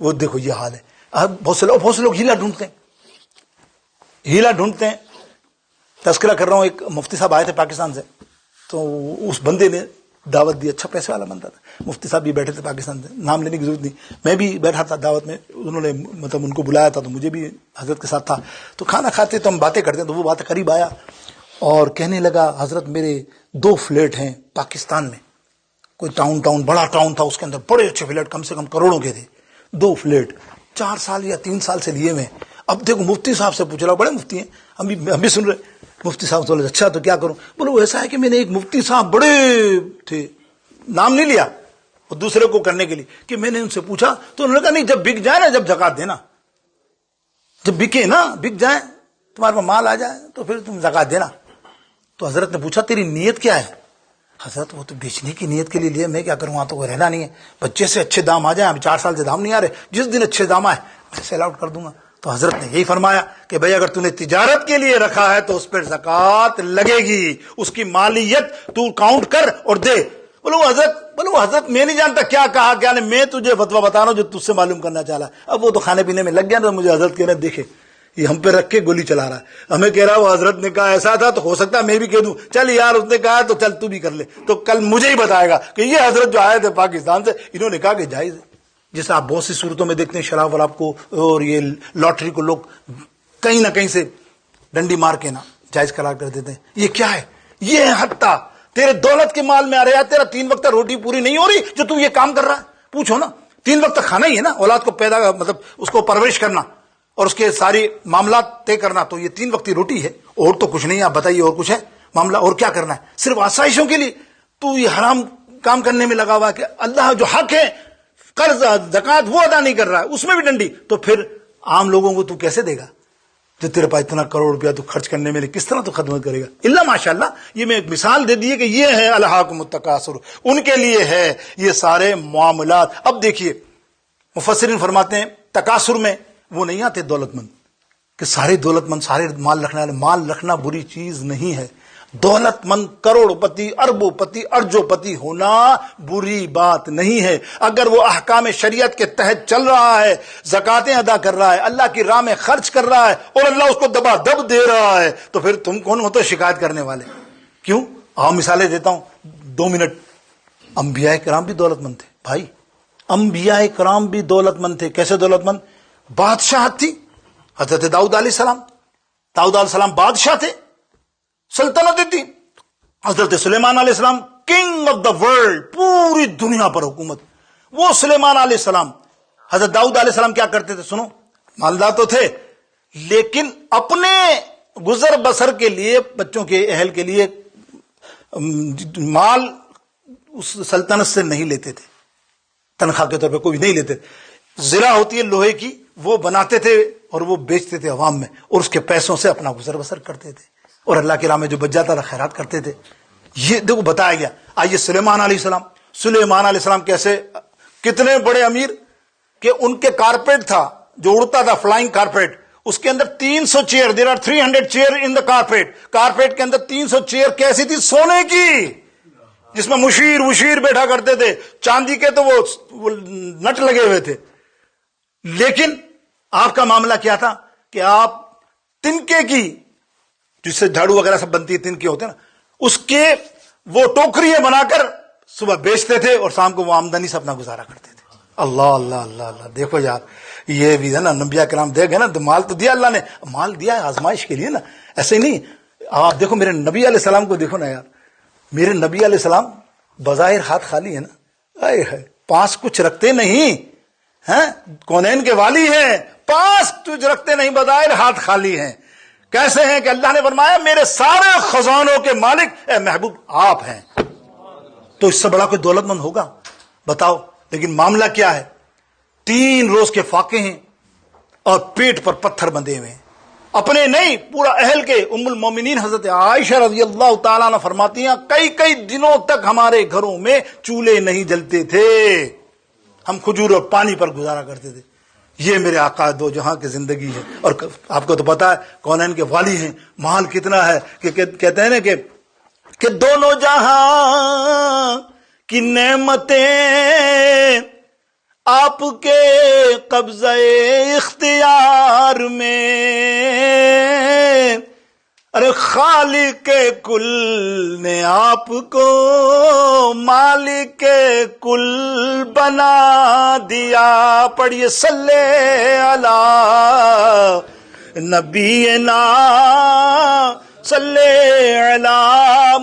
وہ دیکھو یہ حال ہے. بہت سے لوگ ہیلا ڈھونڈتے ہیں. تذکرہ کر رہا ہوں، ایک مفتی صاحب آئے تھے پاکستان سے، تو اس بندے نے دعوت دی. اچھا پیسے والا بندہ تھا. مفتی صاحب بھی بیٹھے تھے پاکستان سے، نام لینے کی ضرورت نہیں. میں بھی بیٹھا تھا دعوت میں، انہوں نے مطلب ان کو بلایا تھا، تو مجھے بھی حضرت کے ساتھ تھا. تو کھانا کھاتے تو ہم باتیں کرتے ہیں، تو وہ بات قریب آیا اور کہنے لگا حضرت میرے 2 فلیٹ ہیں پاکستان میں. کوئی ٹاؤن بڑا ٹاؤن تھا، اس کے اندر بڑے اچھے فلیٹ کم سے کم کروڑوں کے تھے. 2 فلیٹ 4 سال یا 3 سال سے لیے میں. اب دیکھو مفتی صاحب سے پوچھ رہا، بڑے مفتی ہیں، ہم بھی سن رہے. مفتی صاحب بولے اچھا تو کیا کروں؟ بولے وہ ایسا ہے کہ میں نے ایک مفتی صاحب بڑے تھے، نام نہیں لیا، وہ دوسرے کو کرنے کے لیے، کہ میں نے ان سے پوچھا تو انہوں نے کہا نہیں، جب بک جائے نا، جب زکات دینا، جب بکے نا، بک جائے تمہارے پاس مال آ جائے تو پھر تم زکات دینا. تو حضرت نے پوچھا تیری نیت کیا ہے؟ حضرت وہ تو بیچنے کی نیت کے لیے میں کیا کروں، وہاں تو وہ رہنا نہیں ہے. بچے سے اچھے دام آ جائیں، ابھی 4 سال سے دام نہیں آ رہے، جس دن اچھے دام آئے میں سیل آؤٹ کر دوں گا. تو حضرت نے یہی فرمایا کہ بھئی اگر تو نے تجارت کے لیے رکھا ہے تو اس پر زکات لگے گی، اس کی مالیت تو کاؤنٹ کر اور دے. بولو حضرت میں نہیں جانتا کیا کہا کیا نہیں، میں تجھے فتویٰ بتا رہا ہوں جو تجھ سے معلوم کرنا چاہ رہا. اب وہ تو کھانے پینے میں لگ گیا نا، مجھے حضرت کہہ رہے دیکھے یہ ہم پہ رکھ کے گولی چلا رہا ہے، ہمیں کہہ رہا وہ حضرت نے کہا ایسا تھا، تو ہو سکتا ہے میں بھی کہہ دوں چل یار اس نے کہا تو چل تو بھی کر لے. تو کل مجھے ہی بتائے گا کہ یہ حضرت جو آئے تھے پاکستان سے، انہوں نے کہا کہ جائز ہے. جیسے آپ بہت سی صورتوں میں دیکھتے ہیں شراب والاب کو اور یہ لاٹری کو لوگ کہیں نہ کہیں سے ڈنڈی مار کے نا جائز قرار کر دیتے ہیں. یہ کیا ہے؟ یہ ہے حتیٰ تیرے دولت کے مال میں آ رہا ہے، تیرا 3 وقت روٹی پوری نہیں ہو رہی جو تو یہ کام کر رہا ہے. پوچھو نا، 3 وقت کھانا ہی ہے نا، اولاد کو پیدا مطلب اس کو پرورش کرنا اور اس کے ساری معاملات طے کرنا، تو یہ 3 وقت روٹی ہے اور تو کچھ نہیں. آپ بتائیے اور کچھ ہے معاملہ؟ اور کیا کرنا ہے؟ صرف آسائشوں کے لیے تو یہ حرام کام کرنے میں لگا ہوا ہے کہ اللہ جو حق ہے قرض زکات وہ ادا نہیں کر رہا ہے، اس میں بھی ڈنڈی. تو پھر عام لوگوں کو تو کیسے دے گا جو تیرے پاس اتنا کروڑ روپیہ تو خرچ کرنے میں کس طرح تو خدمت کرے گا؟ اللہ ماشاءاللہ. یہ میں ایک مثال دے دی کہ یہ ہے الہاکم التکاثر، ان کے لیے ہے یہ سارے معاملات. اب دیکھیے مفسرین فرماتے ہیں تکاثر میں وہ نہیں آتے دولت مند کہ سارے دولت مند سارے مال رکھنے والے. مال رکھنا بری چیز نہیں ہے، دولت مند کروڑ پتی اربوں پتی ارجو پتی ہونا بری بات نہیں ہے. اگر وہ احکام شریعت کے تحت چل رہا ہے، زکاتیں ادا کر رہا ہے، اللہ کی راہ میں خرچ کر رہا ہے اور اللہ اس کو دبا دب دے رہا ہے، تو پھر تم کون ہوتے شکایت کرنے والے؟ کیوں؟ مثالیں دیتا ہوں 2 منٹ. انبیاء کرام بھی دولت مند تھے بھائی، انبیاء کرام بھی دولت مند تھے. کیسے دولت مند؟ بادشاہت تھی. حضرت داؤد علیہ السلام بادشاہ تھے، سلطنت تھی. حضرت سلیمان علیہ السلام کنگ آف دا ورلڈ، پوری دنیا پر حکومت. وہ سلیمان علیہ السلام. حضرت داؤد علیہ السلام کیا کرتے تھے؟ سنو، مالدار تو تھے لیکن اپنے گزر بسر کے لیے، بچوں کے اہل کے لیے مال اس سلطنت سے نہیں لیتے تھے، تنخواہ کے طور پہ کوئی نہیں لیتے. زرہ ہوتی ہے لوہے کی، وہ بناتے تھے اور وہ بیچتے تھے عوام میں، اور اس کے پیسوں سے اپنا گزر بسر کرتے تھے اور اللہ کی راہ میں جو بچ جاتا تھا خیرات کرتے تھے. یہ دیکھو بتایا گیا. آئیے سلیمان علیہ السلام کیسے کتنے بڑے امیر کہ ان کے کارپیٹ تھا جو اڑتا تھا، فلائنگ کارپیٹ، اس کے اندر 300 chair, there are 300 chair in the carpet کے اندر 300 چیئر کیسی تھی؟ سونے کی، جس میں مشیر بیٹھا کرتے تھے. چاندی کے تو وہ نٹ لگے ہوئے تھے. لیکن آپ کا معاملہ کیا تھا کہ آپ تنکے کی، جس سے جھاڑو وغیرہ سب بنتی ہے، تنکے ہوتے ہیں نا، اس کے وہ ٹوکریاں بنا کر صبح بیچتے تھے اور شام کو وہ آمدنی سے اپنا گزارا کرتے تھے. اللہ اللہ اللہ اللہ. دیکھو یار یہ بھی ہے نا، انبیاء کرام دے گئے نا، مال تو دیا اللہ نے، مال دیا ہے آزمائش کے لیے نا، ایسے نہیں. آپ دیکھو میرے نبی علیہ السلام کو دیکھو نا یار، میرے نبی علیہ السلام بظاہر ہاتھ خالی ہے نا، پاس کچھ رکھتے نہیں ہیں، کونین کے والی ہیں، پاس کچھ رکھتے نہیں، بظاہر ہاتھ خالی ہیں. کیسے ہیں کہ اللہ نے فرمایا میرے سارے خزانوں کے مالک اے محبوب آپ ہیں. تو اس سے بڑا کوئی دولت مند ہوگا؟ بتاؤ. لیکن معاملہ کیا ہے؟ 3 روز کے فاقے ہیں اور پیٹ پر پتھر بندھے ہوئے ہیں. اپنے نہیں، پورا اہل کے. ام المومنین حضرت عائشہ رضی اللہ تعالیٰ عنہ فرماتی ہیں کئی دنوں تک ہمارے گھروں میں چولہے نہیں جلتے تھے، ہم کھجور اور پانی پر گزارا کرتے تھے. یہ میرے آقا دو جہاں کی زندگی ہے. اور آپ کو تو پتا ہے کونین کے والی ہیں، مال کتنا ہے کہ کہتے ہیں نا کہ دونوں جہاں کی نعمتیں آپ کے قبضہ اختیار میں، ارے خالق کل نے آپ کو مالک کل بنا دیا. پڑھیے صلی علی نبینا صلی علی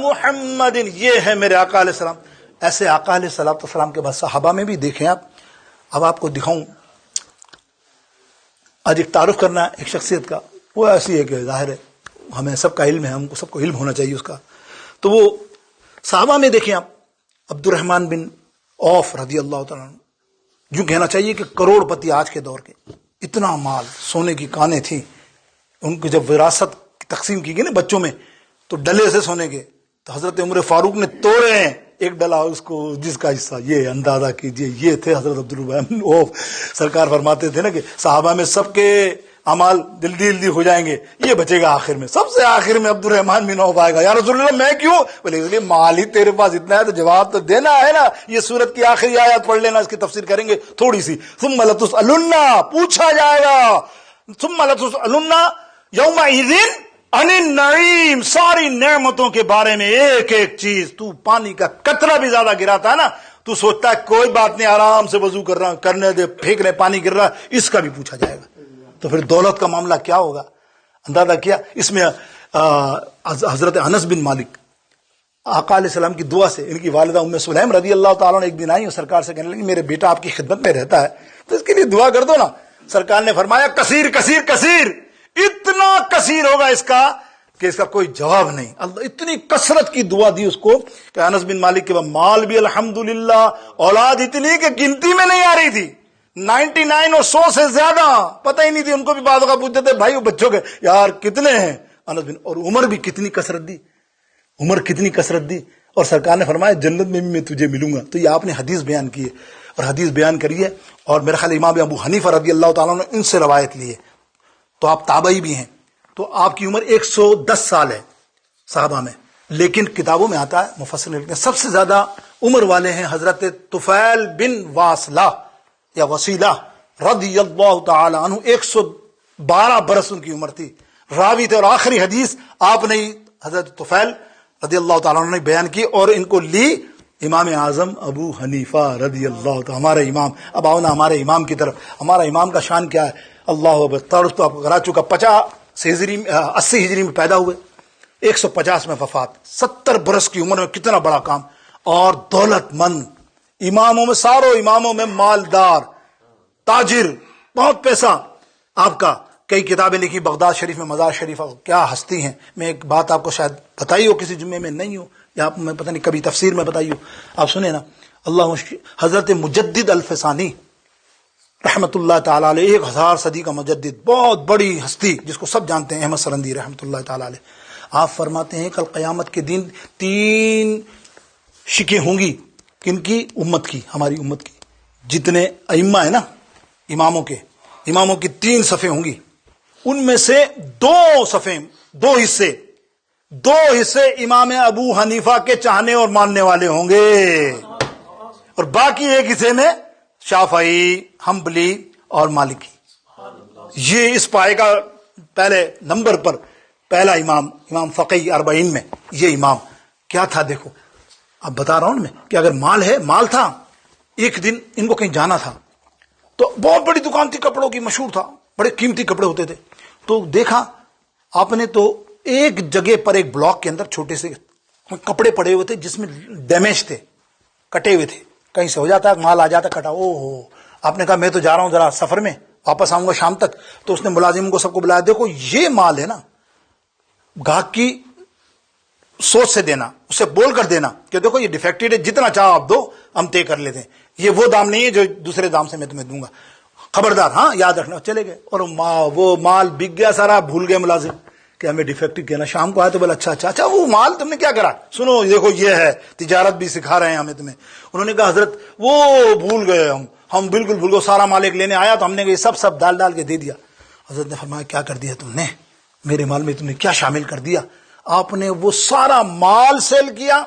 محمد. یہ ہے میرے آقا علیہ السلام. ایسے آقا علیہ السلام کے بعد صحابہ میں بھی دیکھیں آپ. اب آپ کو دکھاؤں، آج ایک تعارف کرنا ایک شخصیت کا، وہ ایسی ہے کہ ظاہر ہے ہمیں سب کا علم ہے، ہم کو سب کو علم ہونا چاہیے اس کا. تو وہ صحابہ میں دیکھیں آپ، عبد الرحمن بن عوف رضی اللہ تعالیٰ عنہ، جو کہنا چاہیے کہ کروڑ پتی آج کے دور کے، اتنا مال، سونے کی کانیں تھیں. ان کی جب وراثت تقسیم کی گئی نا بچوں میں، تو ڈلے سے سونے کے، تو حضرت عمر فاروق نے توڑے ہیں ایک ڈلا اس کو، جس کا حصہ یہ اندازہ کیجئے یہ تھے حضرت عبد الرحمن عوف. سرکار فرماتے تھے نا کہ صحابہ میں سب کے اعمال جلدی ہو جائیں گے، یہ بچے گا آخر میں، سب سے آخر میں عبد الرحمن بن عوف آئے گا. یا رسول اللہ میں کیوں؟ بولے اس لیے مال ہی تیرے پاس اتنا ہے تو جواب تو دینا ہے نا. یہ سورت کی آخری آیات پڑھ لینا، اس کی تفسیر کریں گے تھوڑی سی. ثم لتسألن، پوچھا جائے گا، ثم لتسألن یومئذ عن النعیم، ساری نعمتوں کے بارے میں ایک ایک چیز. تو پانی کا قطرہ بھی زیادہ گراتا ہے نا، تو سوچتا ہے کوئی بات نہیں، آرام سے وضو کر رہا، کرنے دے، پھینک رہے، پانی گر رہا، اس کا بھی پوچھا جائے گا. تو پھر دولت کا معاملہ کیا ہوگا؟ اندازہ کیا. اس میں حضرت انس بن مالک آقا علیہ السلام کی دعا سے، ان کی والدہ ام سلیم رضی اللہ تعالیٰ نے ایک دن آئی اور سرکار سے کہنے لگی میرے بیٹا آپ کی خدمت میں رہتا ہے تو اس کے لیے دعا کر دو نا. سرکار نے فرمایا کثیر کثیر کثیر، اتنا کثیر ہوگا اس کا کہ اس کا کوئی جواب نہیں. اللہ اتنی کثرت کی دعا دی اس کو کہ انس بن مالک کے مال بھی الحمدللہ، اولاد اتنی کہ گنتی میں نہیں آ رہی تھی، 99 اور 100 سے زیادہ، پتہ ہی نہیں تھی. ان کو بھی بعض کا پوچھتے تھے بھائی وہ بچوں کے یار کتنے ہیں انس بن. اور عمر بھی کتنی کثرت دی، عمر کتنی کثرت دی. اور سرکار نے فرمایا جنت میں بھی میں تجھے ملوں گا. تو یہ آپ نے حدیث بیان کی ہے اور حدیث بیان کری ہے، اور میرا خیال امام ابو حنیفہ رضی اللہ تعالیٰ نے ان سے روایت لی ہے. تو آپ تابعی بھی ہیں، تو آپ کی عمر 110 سال ہے صحابہ میں. لیکن کتابوں میں آتا ہے، مفسرین لکھتے ہیں سب سے زیادہ عمر والے ہیں حضرت طفیل بن واصلہ یا وسیلہ رضی اللہ تعالی عنہ. 112 برس ان کی عمر تھی، راوی تھے. اور آخری حدیث آپ نے حضرت طفیل رضی اللہ تعالیٰ عنہ نے بیان کی، اور ان کو لی امام اعظم ابو حنیفہ رضی اللہ تعالیٰ. ہمارے امام. اب آؤ نا ہمارے امام کی طرف. ہمارا امام کا شان کیا ہے؟ اللہ اکبر. تعارف تو آپ کو کرا چکا. 80 ہجری میں پیدا ہوئے، 150 میں وفات، 70 برس کی عمر میں. کتنا بڑا کام. اور دولت مند اماموں میں، ساروں اماموں میں مالدار، تاجر، بہت پیسہ آپ کا. کئی کتابیں لکھی بغداد شریف میں، مزار شریف. کیا ہستی ہیں. میں ایک بات آپ کو شاید بتائی ہو کسی جمعے میں، نہیں ہو یا آپ میں پتہ نہیں کبھی تفسیر میں بتائی ہو. آپ سنیں نا، اللہ حضرت مجدد الفسانی رحمت اللہ تعالیٰ علیہ، 1000 صدی کا مجدد، بہت بڑی ہستی جس کو سب جانتے ہیں، احمد سرندی رحمت اللہ تعالیٰ علیہ. آپ فرماتے ہیں کل قیامت کے دن 3 شکیں ہوں گی. کن کی؟ امت کی، ہماری امت کی. جتنے ائمہ ہیں نا اماموں کی 3 صفیں ہوں گی. ان میں سے 2 صفیں، 2 حصے امام ابو حنیفہ کے چاہنے اور ماننے والے ہوں گے، اور باقی 1 حصے میں شافعی، حنبلی اور مالکی. یہ اس پائے کا پہلے نمبر پر پہلا امام فقی 40 میں. یہ امام کیا تھا دیکھو. اب بتا رہا ہوں میں کہ اگر مال ہے، مال تھا. ایک دن ان کو کہیں جانا تھا، تو بہت بڑی دکان تھی کپڑوں کی، مشہور تھا، بڑے قیمتی کپڑے ہوتے تھے. تو دیکھا آپ نے تو ایک جگہ پر، ایک بلاک کے اندر چھوٹے سے کپڑے پڑے ہوئے تھے جس میں ڈیمیج تھے، کٹے ہوئے تھے. کہیں سے ہو جاتا مال آ جاتا کٹا. او ہو. آپ نے کہا میں تو جا رہا ہوں ذرا سفر میں، واپس آؤں گا شام تک. تو اس نے ملازموں کو سب کو بلایا، دیکھو یہ مال ہے نا، گاہک کی سوچ سے دینا، اسے بول کر دینا کہ دیکھو یہ ڈیفیکٹڈ ہے، جتنا چاہو آپ دو، ہم طے کر لیتے ہیں. یہ وہ دام نہیں ہے جو دوسرے دام سے میں تمہیں دوں گا، خبردار. ہاں یاد رکھنا. چلے گئے اور وہ مال بک گیا سارا. بھول گئے ملازم کہ ہمیں ڈیفیکٹڈ کہنا. شام کو آئے تو بولا اچھا وہ مال تم نے کیا کرا؟ سنو دیکھو یہ ہے، تجارت بھی سکھا رہے ہیں ہمیں تمہیں. انہوں نے کہا حضرت وہ بھول گئے، ہم بالکل بھول گئے. سارا مال ایک لینے آیا تو ہم نے یہ سب ڈال کے دے دیا. حضرت نے فرمایا کیا کر دیا تم نے؟ میرے مال میں تم نے کیا شامل کر دیا؟ آپ نے وہ سارا مال سیل کیا،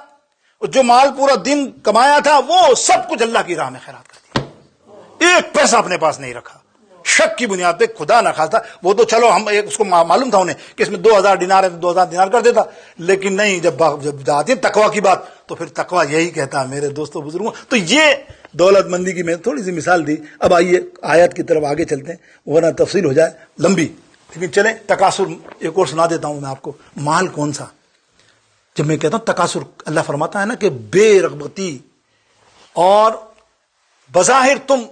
جو مال پورا دن کمایا تھا وہ سب کچھ اللہ کی راہ میں خیرات کر دیا، ایک پیسہ اپنے پاس نہیں رکھا، شک کی بنیاد پہ، خدا نہ خواستہ وہ تو چلو ہم اس کو معلوم تھا انہیں کہ اس میں 2000 دینار ہے تو 2000 دینار کر دیتا، لیکن نہیں، جب آتی ہے تقویٰ کی بات تو پھر تقویٰ یہی کہتا ہے میرے دوستوں بزرگوں۔ تو یہ دولت مندی کی میں تھوڑی سی مثال دی۔ اب آئیے آیت کی طرف آگے چلتے ہیں، ورنہ تفصیل ہو جائے لمبی، لیکن چلیں تکاثر ایک اور سنا دیتا ہوں میں آپ کو۔ مال کون سا؟ جب میں کہتا ہوں تکاثر، اللہ فرماتا ہے نا کہ بے رغبتی، اور بظاہر تم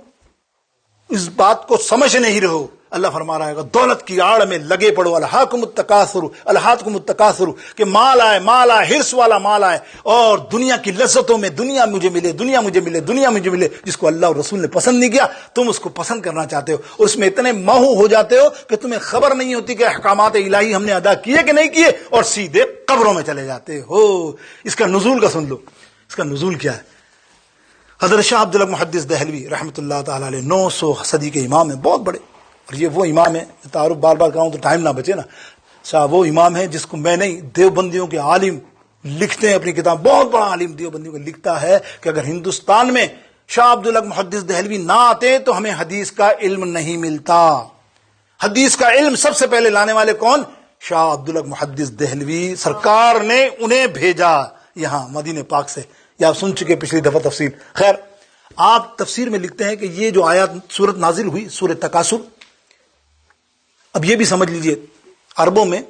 اس بات کو سمجھ نہیں رہو، اللہ فرما رہا ہے دولت کی آڑ میں لگے پڑو، الہاکم التکاثر، الہاکم التکاثر، کہ مال آئے، مال آئے، ہرس والا مال آئے، اور دنیا کی لذتوں میں دنیا مجھے ملے، دنیا مجھے ملے، دنیا مجھے ملے، جس کو اللہ اور رسول نے پسند نہیں کیا تم اس کو پسند کرنا چاہتے ہو، اور اس میں اتنے مہو ہو جاتے ہو کہ تمہیں خبر نہیں ہوتی کہ احکامات الہی ہم نے ادا کیے کہ نہیں کیے، اور سیدھے قبروں میں چلے جاتے ہو۔ اس کا نزول کا سن لو، اس کا نزول کیا ہے۔ حضرت شاہ عبدالحق محدث دہلوی رحمۃ اللہ تعالی علیہ 900 صدی کے امام ہیں، بہت بڑے، اور یہ وہ امام ہے، تعارف بار بار کراؤں تو ٹائم نہ بچے نا، شاہ وہ امام ہے جس کو میں نہیں، دیوبندیوں کے عالم لکھتے ہیں اپنی کتاب، بہت بڑا عالم دیوبندیوں کا لکھتا ہے کہ اگر ہندوستان میں شاہ عبدالحق محدث دہلوی نہ آتے تو ہمیں حدیث کا علم نہیں ملتا۔ حدیث کا علم سب سے پہلے لانے والے کون؟ شاہ عبدالحق محدث دہلوی، سرکار نے انہیں بھیجا یہاں مدینہ پاک سے، یہ آپ سن چکے پچھلی دفعہ تفسیر۔ خیر، آپ تفسیر میں لکھتے ہیں کہ یہ جو آیات سورت نازل ہوئی، سورت تکاثر، اب یہ بھی سمجھ لیجئے عربوں میں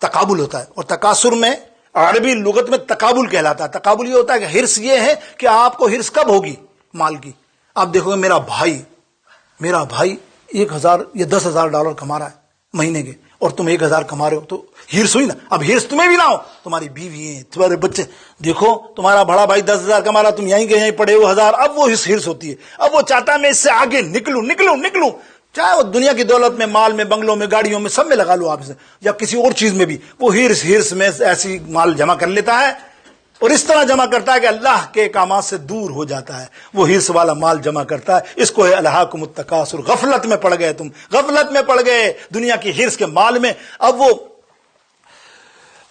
تقابل ہوتا ہے، اور تکاثر میں عربی لغت میں تقابل کہلاتا ہے۔ تقابل یہ ہوتا ہے کہ ہرس یہ ہے کہ آپ کو ہرس کب ہوگی مال کی، آپ دیکھو گے میرا بھائی 1000 یا $10,000 کما رہا ہے مہینے کے، اور تم 1000 کما رہے ہو، تو ہرس ہوئی نا۔ اب ہرس تمہیں بھی نہ ہو، تمہاری بیوی ہیں، تمہارے بچے، دیکھو تمہارا بڑا بھائی 10,000 کما رہا، تم یہیں کے یہیں پڑے ہو 1000، اب وہ ہرس ہوتی ہے، اب وہ چاہتا ہے میں اس سے آگے نکلوں، چاہے وہ دنیا کی دولت میں، مال میں، بنگلوں میں، گاڑیوں میں، سب میں لگا لو آپ اسے، یا کسی اور چیز میں بھی، وہ ہرس میں ایسی مال جمع کر لیتا ہے، اور اس طرح جمع کرتا ہے کہ اللہ کے احکامات سے دور ہو جاتا ہے، وہ ہرس والا مال جمع کرتا ہے۔ اس کو ہے الہاکم التکاثر، غفلت میں پڑ گئے تم، غفلت میں پڑ گئے دنیا کی ہرس کے مال میں۔ اب وہ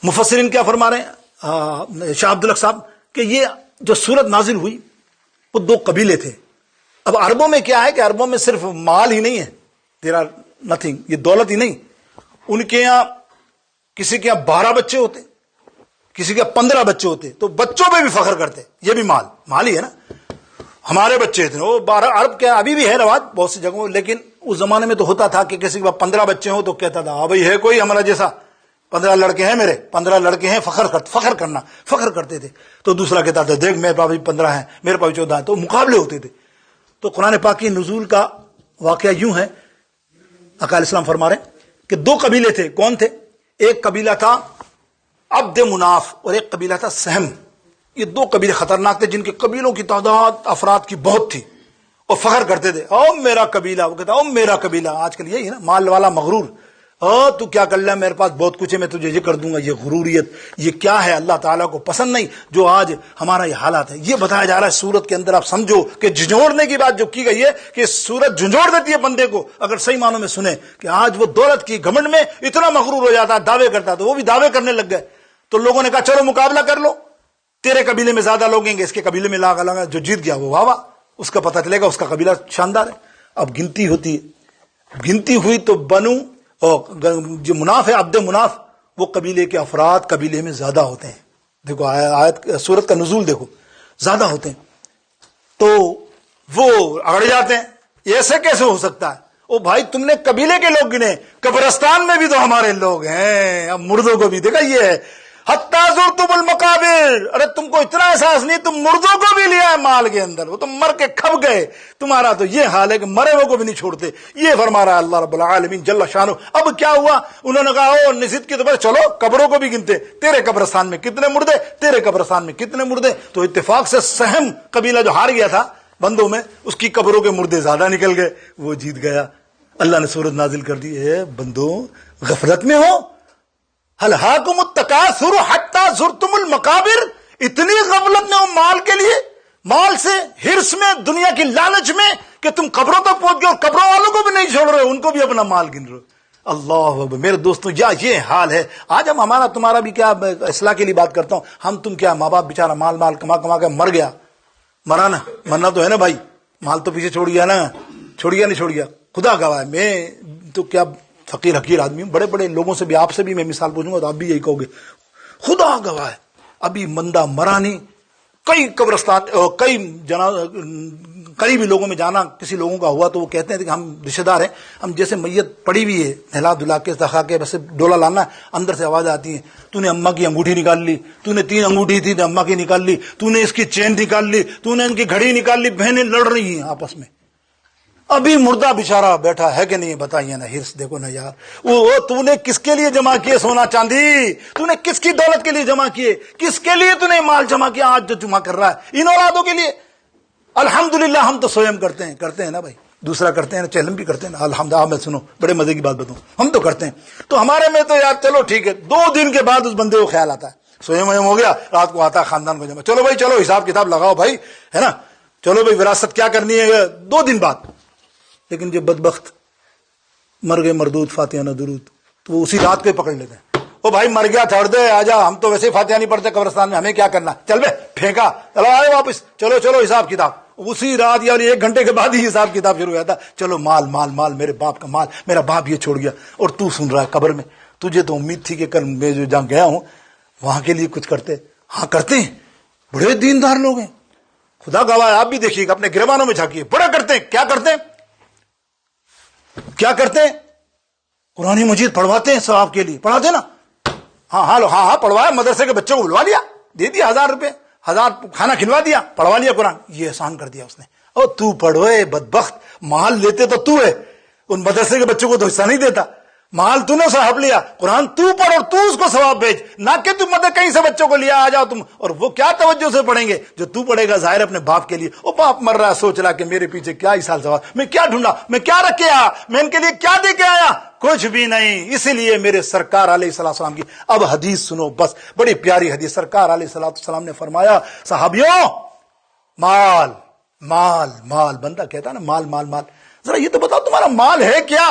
مفسرین کیا فرما رہے ہیں شاہ عبدالحق صاحب، کہ یہ جو سورت نازل ہوئی وہ 2 قبیلے تھے۔ اب عربوں میں کیا ہے کہ عربوں میں صرف مال ہی نہیں ہے، دیر آر نتھنگ، یہ دولت ہی نہیں، ان کے یہاں کسی کے یہاں 12 بچے ہوتے، کسی کے 15 بچے ہوتے، تو بچوں پہ بھی فخر کرتے، یہ بھی مال ہی ہے نا، ہمارے بچے تھے وہ 12۔ عرب کے ابھی بھی ہے رواج بہت سی جگہوں، لیکن اس زمانے میں تو ہوتا تھا کہ کسی کے پاس 15 بچے ہوں تو کہتا تھا ہاں بھائی ہے کوئی ہمارا جیسا، 15 لڑکے ہیں میرے، 15 لڑکے ہیں، فخر کرتے تھے۔ تو دوسرا کہتا تھا دیکھ میرے پاس بھی 15 ہیں، میرے پاس بھی 14 ہیں، تو مقابلے ہوتے تھے۔ تو قرآن پاک کی نزول کا واقعہ یوں ہے، آقا علیہ السلام فرما رہے ہیں کہ 2 قبیلے تھے، کون تھے؟ ایک قبیلہ تھا عبد مناف اور ایک قبیلہ تھا سہم۔ یہ 2 قبیلے خطرناک تھے، جن کے قبیلوں کی تعداد افراد کی بہت تھی، اور فخر کرتے تھے او میرا قبیلہ، وہ کہتا او میرا قبیلہ۔ آج کل یہی ہے نا، مال والا مغرور، تو کیا کر لیا، میرے پاس بہت کچھ ہے، میں تجھے یہ کر دوں گا۔ یہ غروریت، یہ کیا ہے، اللہ تعالیٰ کو پسند نہیں جو آج ہمارا یہ حالات ہے۔ یہ بتایا جا رہا ہے سورت کے اندر، آپ سمجھو کہ جھنجھوڑنے کی بات جو کی گئی ہے کہ سورت جھنجھوڑ دیتی ہے بندے کو، اگر صحیح معنوں میں سنیں، کہ آج وہ دولت کی گھمنڈ میں اتنا مغرور ہو جاتا ہے، دعوے کرتا ہے، تو وہ بھی دعوے کرنے لگ گئے۔ تو لوگوں نے کہا چلو مقابلہ کر لو، تیرے قبیلے میں زیادہ لوگ ہیں گے، اس کے قبیلے میں لگا، جو جیت گیا وہ واہ، اس کا پتہ چلے گا اس کا قبیلہ شاندار ہے۔ اب گنتی ہوتی ہے، گنتی ہوئی تو بنو، اور جو مناف ہے عبد مناف، وہ قبیلے کے افراد قبیلے میں زیادہ ہوتے ہیں۔ دیکھو آیت سورت کا نزول دیکھو، زیادہ ہوتے ہیں، تو وہ اڑ جاتے ہیں، ایسے کیسے ہو سکتا ہے؟ او بھائی تم نے قبیلے کے لوگ گنے، قبرستان میں بھی تو ہمارے لوگ ہیں، اب مردوں کو بھی دیکھا، یہ ہے حتی زرتم المقابر، ارے تم کو اتنا احساس نہیں، تم مردوں کو بھی لیا ہے مال کے اندر، وہ تم مر کے کھپ گئے، تمہارا تو یہ حال ہے کہ مرے ہوئے کو بھی نہیں چھوڑتے۔ یہ فرما رہا ہے اللہ رب العالمین جل شانہ۔ اب کیا ہوا، انہوں نے کہا او نسیت کی طرف چلو قبروں کو بھی گنتے، تیرے قبرستان میں کتنے مردے، تیرے قبرستان میں کتنے مردے۔ تو اتفاق سے سہم قبیلہ جو ہار گیا تھا بندوں میں، اس کی قبروں کے مردے زیادہ نکل گئے، وہ جیت گیا۔ اللہ نے سورت نازل کر دی، اے بندوں غفلت میں ہو، الہاکم التکاثر حتی زرتم المقابر، اتنی غفلت میں ہو مال کے لیے، مال سے، ہرس میں، دنیا کی لالچ میں، کہ تم قبروں تک پہنچ گئے اور قبروں والوں کو بھی نہیں چھوڑ رہے، ان کو بھی اپنا مال گن رہے ہو۔ اللہ اکبر میرے دوستوں، یہ حال ہے آج ہم ہمارا تمہارا بھی کیا اصلاح کے لیے بات کرتا ہوں، ہم تم کیا ماں باپ بیچارہ مال مال کما کما کے مر گیا، مرا نا، مرنا تو ہے نا بھائی، مال تو پیچھے چھوڑ گیا نا، چھوڑ گیا نہیں چھوڑ گیا، خدا گواہ ہے میں تو کیا فقیر حقیر آدمی ہوں، بڑے بڑے لوگوں سے بھی، آپ سے بھی میں مثال پوچھوں گا تو آپ بھی یہی کہو گے، خدا گواہ ہے ابھی مندہ مرا نہیں، کئی قبرستان کئی قریبی لوگوں میں جانا کسی لوگوں کا ہوا تو وہ کہتے ہیں کہ ہم رشتہ دار ہیں، ہم جیسے میت پڑی ہوئی ہے نہلا دھلا کے دکھا کے بس ڈولا لانا ہے، اندر سے آواز آتی ہے تو نے اماں کی انگوٹھی نکال لی، تو نے 3 انگوٹھی تھی اماں کی نکال لی، تو نے اس کی چین نکال لی، تو نے ان کی گھڑی نکال لی، بہنیں لڑ رہی ہیں آپس میں، ابھی مردہ بیچارہ بیٹھا ہے کہ نہیں بتائیے نا، ہرس دیکھو نا یار، وہ تو نے کس کے لیے جمع کیے سونا چاندی، تو نے کس کی دولت کے لیے جمع کیے، کس کے لیے تو نے مال جمع کیا آج جو جمع کر رہا ہے، ان اولادوں کے لیے، الحمدللہ ہم تو سویم کرتے ہیں نا بھائی، دوسرا کرتے ہیں نا، چہلم بھی کرتے ہیں نا، الحمدللہ میں سنو بڑے مزے کی بات بتاؤں، ہم تو کرتے ہیں، تو ہمارے میں تو یار چلو ٹھیک ہے، 2 دن کے بعد اس بندے کو خیال آتا ہے، سویم ویم ہو گیا، رات کو آتا ہے خاندان کو جمع، چلو بھائی چلو حساب کتاب لگاؤ بھائی، ہے نا، چلو بھائی وراثت کیا کرنی ہے 2 دن بعد، لیکن جو بدبخت مر گئے مردود فاتحہ نہ درود تو وہ اسی رات کو ہی پکڑ لیتے ہیں، او بھائی مر گیا چھوڑ دے آجا، ہم تو ویسے ہی فاتحہ نہیں پڑھتے قبرستان میں، ہمیں کیا کرنا، چل بے پھینکا، چلو آئے واپس، چلو چلو حساب کتاب، اسی رات یا 1 گھنٹے کے بعد ہی حساب کتاب شروع ہوا تھا، چلو مال مال مال، میرے باپ کا مال، میرا باپ یہ چھوڑ گیا، اور تو سن رہا ہے قبر میں، تجھے تو امید تھی کہ کل میں جو جہاں گیا ہوں وہاں کے لیے کچھ کرتے، ہاں کرتے ہیں، بڑے دیندار لوگ ہیں، خدا گواہ ہے، آپ بھی دیکھیے گا اپنے گریبانوں میں جھانکیے، بڑا کرتے ہیں، کیا کرتے ہیں، کیا کرتے ہیں، قرآن مجید پڑھواتے ہیں ثواب کے لیے، پڑھاتے نا، ہاں پڑھوایا، مدرسے کے بچوں کو بلوا لیا، دے دیا 1000 روپے، 1000 کھانا کھلوا دیا، پڑھوا لیا قرآن، یہ احسان کر دیا اس نے، اور تو پڑھوے بدبخت، مال لیتے تو ہے، ان مدرسے کے بچوں کو تو حصہ نہیں دیتا، مال تو نے ثواب لیا، قرآن تو پڑھ اور تو اس کو ثواب بھیج، نہ کہ تم کہیں سے بچوں کو لیا آ جاؤ تم، اور وہ کیا توجہ سے پڑھیں گے جو تو پڑھے گا، ظاہر اپنے باپ کے لیے، وہ باپ مر رہا ہے سوچ رہا کہ میرے پیچھے کیا سال ثواب، میں کیا ڈھونڈا، میں کیا رکھ کے آیا، میں ان کے لیے کیا دے کے آیا، کچھ بھی نہیں، اسی لیے میرے سرکار علیہ السلام کی اب حدیث سنو، بس بڑی پیاری حدیث، سرکار علیہ السلام نے فرمایا صحابیوں، مال مال مال، بندہ کہتا ہے نا مال مال مال، ذرا یہ تو بتاؤ تمہارا مال ہے کیا،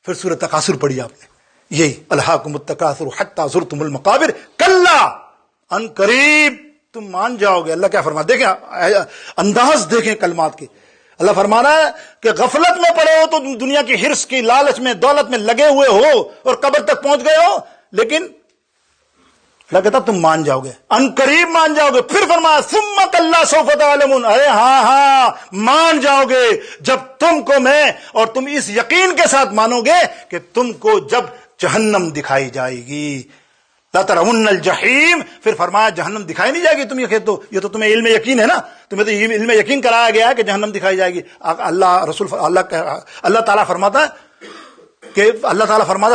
پھر سورۃ تکاثر پڑھی آپ نے، یہی الہاکم التکاثر حتی زرتم المقابر کلا ان قریب تم مان جاؤ گے، اللہ کیا فرماتا، دیکھیں انداز دیکھیں کلمات کے، اللہ فرمانا ہے کہ غفلت میں پڑے ہو تو دنیا کی حرص کی لالچ میں دولت میں لگے ہوئے ہو اور قبر تک پہنچ گئے ہو، لیکن اللہ کہتا تم مان جاؤ گے، ان قریب مان جاؤ گے، پھر فرمایا ثم کلا سوف تعلمون، ارے ہاں مان جاؤ گے جب تم کو میں، اور تم اس یقین کے ساتھ مانو گے کہ تم کو جب جہنم دکھائی جائے گی، لا ترون الجحیم، پھر فرمایا جہنم دکھائی نہیں جائے گی، تم یہ تو تمہیں علم یقین ہے نا، تمہیں تو علم یقین کرایا گیا ہے کہ جہنم دکھائی جائے گی، اللہ تعالیٰ فرماتا ہے کہ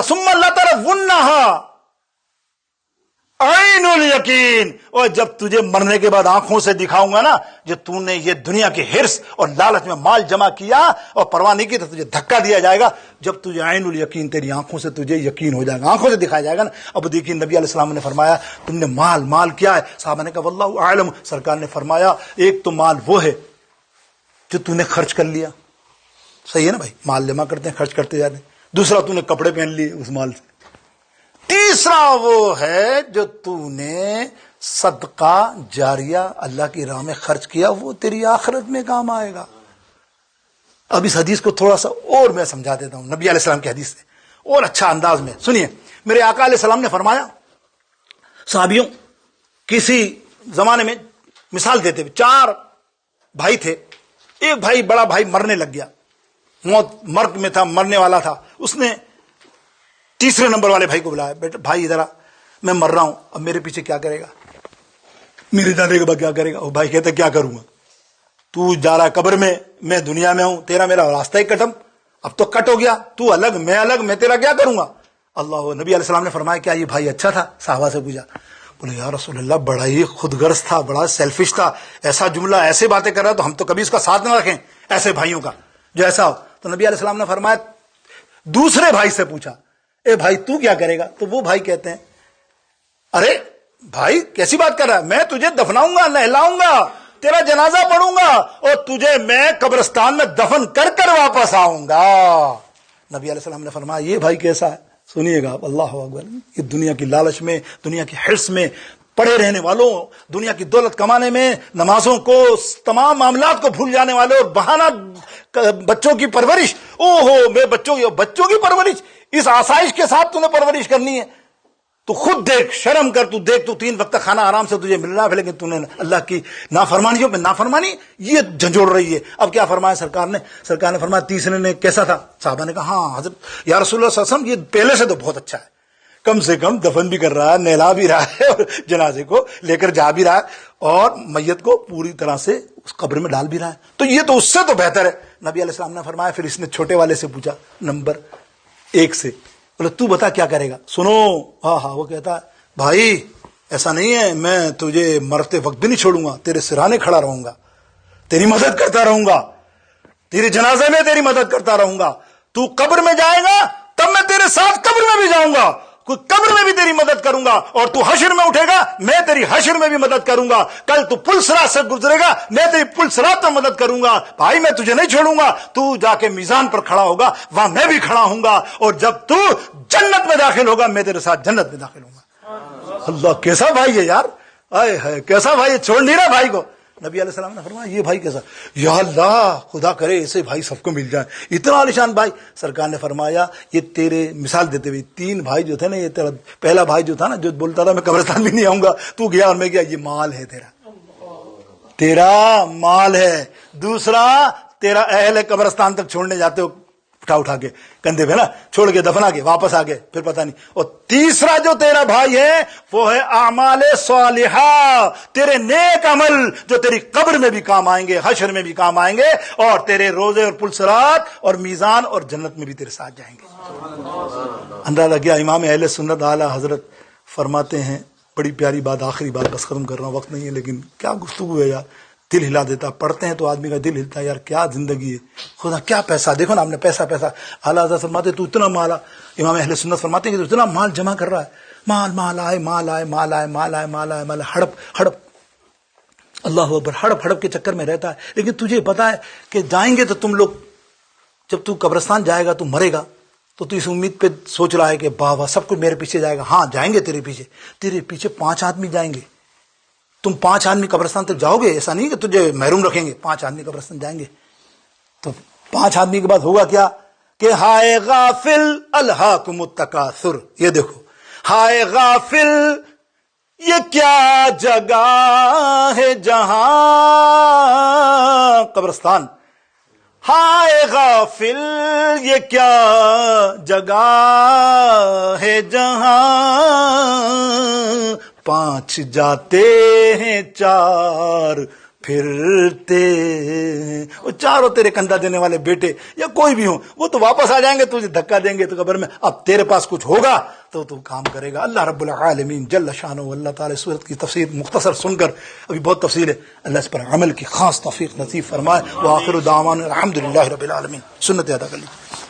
ثم لا ترونها عین الیقین، اور جب تجھے مرنے کے بعد آنکھوں سے دکھاؤں گا نا، جو تو نے یہ دنیا کی حرص اور لالچ میں مال جمع کیا اور پرواہ نہیں کی تو تجھے دھکا دیا جائے گا، جب تجھے عین الیقین، تیری آنکھوں سے تجھے یقین ہو جائے گا، آنکھوں سے دکھایا جائے گا نا۔ اب دیکھیے نبی علیہ السلام نے فرمایا تم نے مال کیا ہے، صحابہ نے کہا واللہ اعلم، سرکار نے فرمایا ایک تو مال وہ ہے جو تو نے خرچ کر لیا، صحیح ہے نا بھائی، مال جمع کرتے ہیں خرچ کرتے جاتے ہیں، دوسرا تو نے کپڑے پہن لیے اس مال سے، تیسرا وہ ہے جو تو نے صدقہ جاریہ اللہ کی راہ میں خرچ کیا، وہ تیری آخرت میں کام آئے گا۔ اب اس حدیث کو تھوڑا سا اور میں سمجھا دیتا ہوں، نبی علیہ السلام کی حدیث سے اور اچھا انداز میں سنیے، میرے آقا علیہ السلام نے فرمایا صحابیوں، کسی زمانے میں مثال دیتے ہوئے 4 بھائی تھے، ایک بھائی بڑا بھائی مرنے لگ گیا، موت مرگ میں تھا، مرنے والا تھا، اس نے تیسرے نمبر والے بھائی کو بلایا، بیٹا بھائی ادھر آ، میں مر رہا ہوں، اب میرے پیچھے کیا کرے گا، میرے جانے کے بعد کیا کرے گا؟ وہ بھائی کہتا کیا کروں گا، تو جا رہا قبر میں دنیا میں ہوں، تیرا میرا راستہ ہی کٹم، اب تو کٹ ہو گیا، تو الگ میں تیرا کیا کروں گا؟ اللہ، نبی علیہ السلام نے فرمایا کیا یہ بھائی اچھا تھا؟ صحابہ سے پوچھا، بولے یا رسول اللہ بڑا ہی خود غرض تھا، بڑا سیلفش تھا، ایسا جملہ ایسے باتیں کر رہا تو ہم تو کبھی اس کا ساتھ نہ رکھیں، ایسے بھائیوں کا جو ایسا ہو۔ تو نبی علیہ السلام نے فرمایا دوسرے بھائی سے پوچھا، اے بھائی تو کیا کرے گا؟ تو وہ بھائی کہتے ہیں ارے بھائی کیسی بات کر رہا ہے، میں تجھے دفناؤں گا، نہلاؤں گا، تیرا جنازہ پڑھوں گا، اور تجھے میں قبرستان میں دفن کر واپس آؤں گا، نبی علیہ السلام نے فرمایا یہ بھائی کیسا ہے؟ سنیے گا، اللہ اکبر، یہ دنیا کی لالچ میں، دنیا کی حرص میں پڑے رہنے والوں، دنیا کی دولت کمانے میں، نمازوں کو، تمام معاملات کو بھول جانے والے، اور بہانہ بچوں کی پرورش، میں بچوں کی پرورش، اس آسائش کے ساتھ تو نے پرورش کرنی ہے، تو خود دیکھ، شرم کر، تو دیکھ، تو 3 وقت کھانا آرام سے تجھے مل رہا ہے، لیکن تو نے اللہ کی نافرمانیوں پہ نافرمانی یہ جھنجھوڑ رہی ہے۔ اب کیا فرمایا سرکار نے فرمایا تیسرے نے کیسا تھا؟ صحابہ نے کہا ہاں حضرت یا رسول اللہ صلی اللہ علیہ وسلم، یہ پہلے سے تو بہت اچھا ہے، کم سے کم دفن بھی کر رہا ہے، نہلا بھی رہا ہے، اور جنازے کو لے کر جا بھی رہا ہے، اور میت کو پوری طرح سے اس قبر میں ڈال بھی رہا ہے، تو یہ تو اس سے تو بہتر ہے۔ نبی علیہ السلام نے فرمایا، پھر اس نے چھوٹے والے سے پوچھا، نمبر 1 سے، بولے تو بتا کیا کرے گا؟ سنو، ہاں وہ کہتا ہے بھائی ایسا نہیں ہے، میں تجھے مرتے وقت بھی نہیں چھوڑوں گا، تیرے سرانے کھڑا رہوں گا، تیری مدد کرتا رہوں گا، تیرے جنازے میں تیری مدد کرتا رہوں گا، تو قبر میں جائے گا تب میں تیرے ساتھ قبر میں بھی جاؤں گا، کوئی قبر میں بھی تیری مدد کروں گا، اور تو حشر میں اٹھے گا میں تیری حشر میں بھی مدد کروں گا، کل تو پل صراط سے گزرے گا میں تیری پل صراط میں مدد کروں گا، بھائی میں تجھے نہیں چھوڑوں گا، تو جا کے میزان پر کھڑا ہوگا وہاں میں بھی کھڑا ہوں گا، اور جب تو جنت میں داخل ہوگا میں تیرے ساتھ جنت میں داخل ہوں گا۔ اللہ کیسا بھائی ہے یار، آئے ہے کیسا بھائی ہے، چھوڑ نہیں رہا بھائی کو۔ نبی علیہ السلام نے فرمایا یہ بھائی کیسا؟ یا اللہ خدا کرے ایسے بھائی سب کو مل جائیں، اتنا عالیشان بھائی۔ سرکار نے فرمایا یہ تیرے مثال دیتے ہوئے 3 بھائی جو تھے نا، یہ تیرا پہلا بھائی جو تھا نا، جو بولتا تھا میں قبرستان بھی نہیں آؤں گا، تو گیا اور میں گیا، یہ مال ہے تیرا مال ہے۔ دوسرا تیرا اہل ہے، قبرستان تک چھوڑنے جاتے ہو اٹھا کے کندھے پہ نا چھوڑ کے دفنا کے واپس آ گئے، پھر پتہ نہیں۔ اور تیسرا جو تیرا بھائی ہے وہ ہے اعمال صالحہ، تیرے نیک عمل جو تیری قبر میں بھی کام آئیں گے، حشر میں بھی کام آئیں گے، اور تیرے روزے اور پل صراط اور میزان اور جنت میں بھی تیرے ساتھ جائیں گے۔ اندازہ کیا امام اہل سنت اعلی حضرت فرماتے ہیں، بڑی پیاری بات، آخری بات بس ختم کر رہا ہوں، وقت نہیں ہے، لیکن کیا گفتگو ہے یار، دل ہلا دیتا، پڑھتے ہیں تو آدمی کا دل ہلتا ہے یار، کیا زندگی ہے، خدا کیا پیسہ، دیکھو نا آپ نے پیسہ اعلیٰ حضرت فرماتے تو اتنا مال، امام اہل سنت فرماتے ہیں کہ تو اتنا مال جمع کر رہا ہے، مال ہڑپ، اللہ اکبر، ہڑپ کے چکر میں رہتا ہے، لیکن تجھے پتا ہے کہ جائیں گے تو تم لوگ، جب تو قبرستان جائے گا تو مرے گا تو اس امید پہ سوچ رہا ہے کہ واہ سب کچھ میرے پیچھے جائے گا، ہاں جائیں گے تیرے پیچھے 5 آدمی جائیں گے، تم 5 آدمی قبرستان تک جاؤ گے، ایسا نہیں کہ تجھے محروم رکھیں گے، 5 آدمی قبرستان جائیں گے، تو 5 آدمی کے بعد ہوگا کیا کہ ہائے غافل الہاکم التکاثر، یہ دیکھو ہائے غافل یہ کیا جگہ ہے جہاں، قبرستان، ہائے غافل یہ کیا جگہ ہے جہاں 5 جاتے ہیں 4 پھرتے ہیں، وہ 4 تیرے کندھا دینے والے بیٹے یا کوئی بھی ہوں، وہ تو واپس آ جائیں گے، تجھے دھکا دیں گے تو قبر میں، اب تیرے پاس کچھ ہوگا تو تو کام کرے گا۔ اللہ رب العالمین جل شانہ، اللہ تعالی سورت کی تفسیر مختصر سن کر، ابھی بہت تفصیل ہے، اللہ اس پر عمل کی خاص توفیق نصیب فرمائے۔ وآخر دعوانا الحمدللہ رب العالمین۔ سنت ادا کر لیجیے۔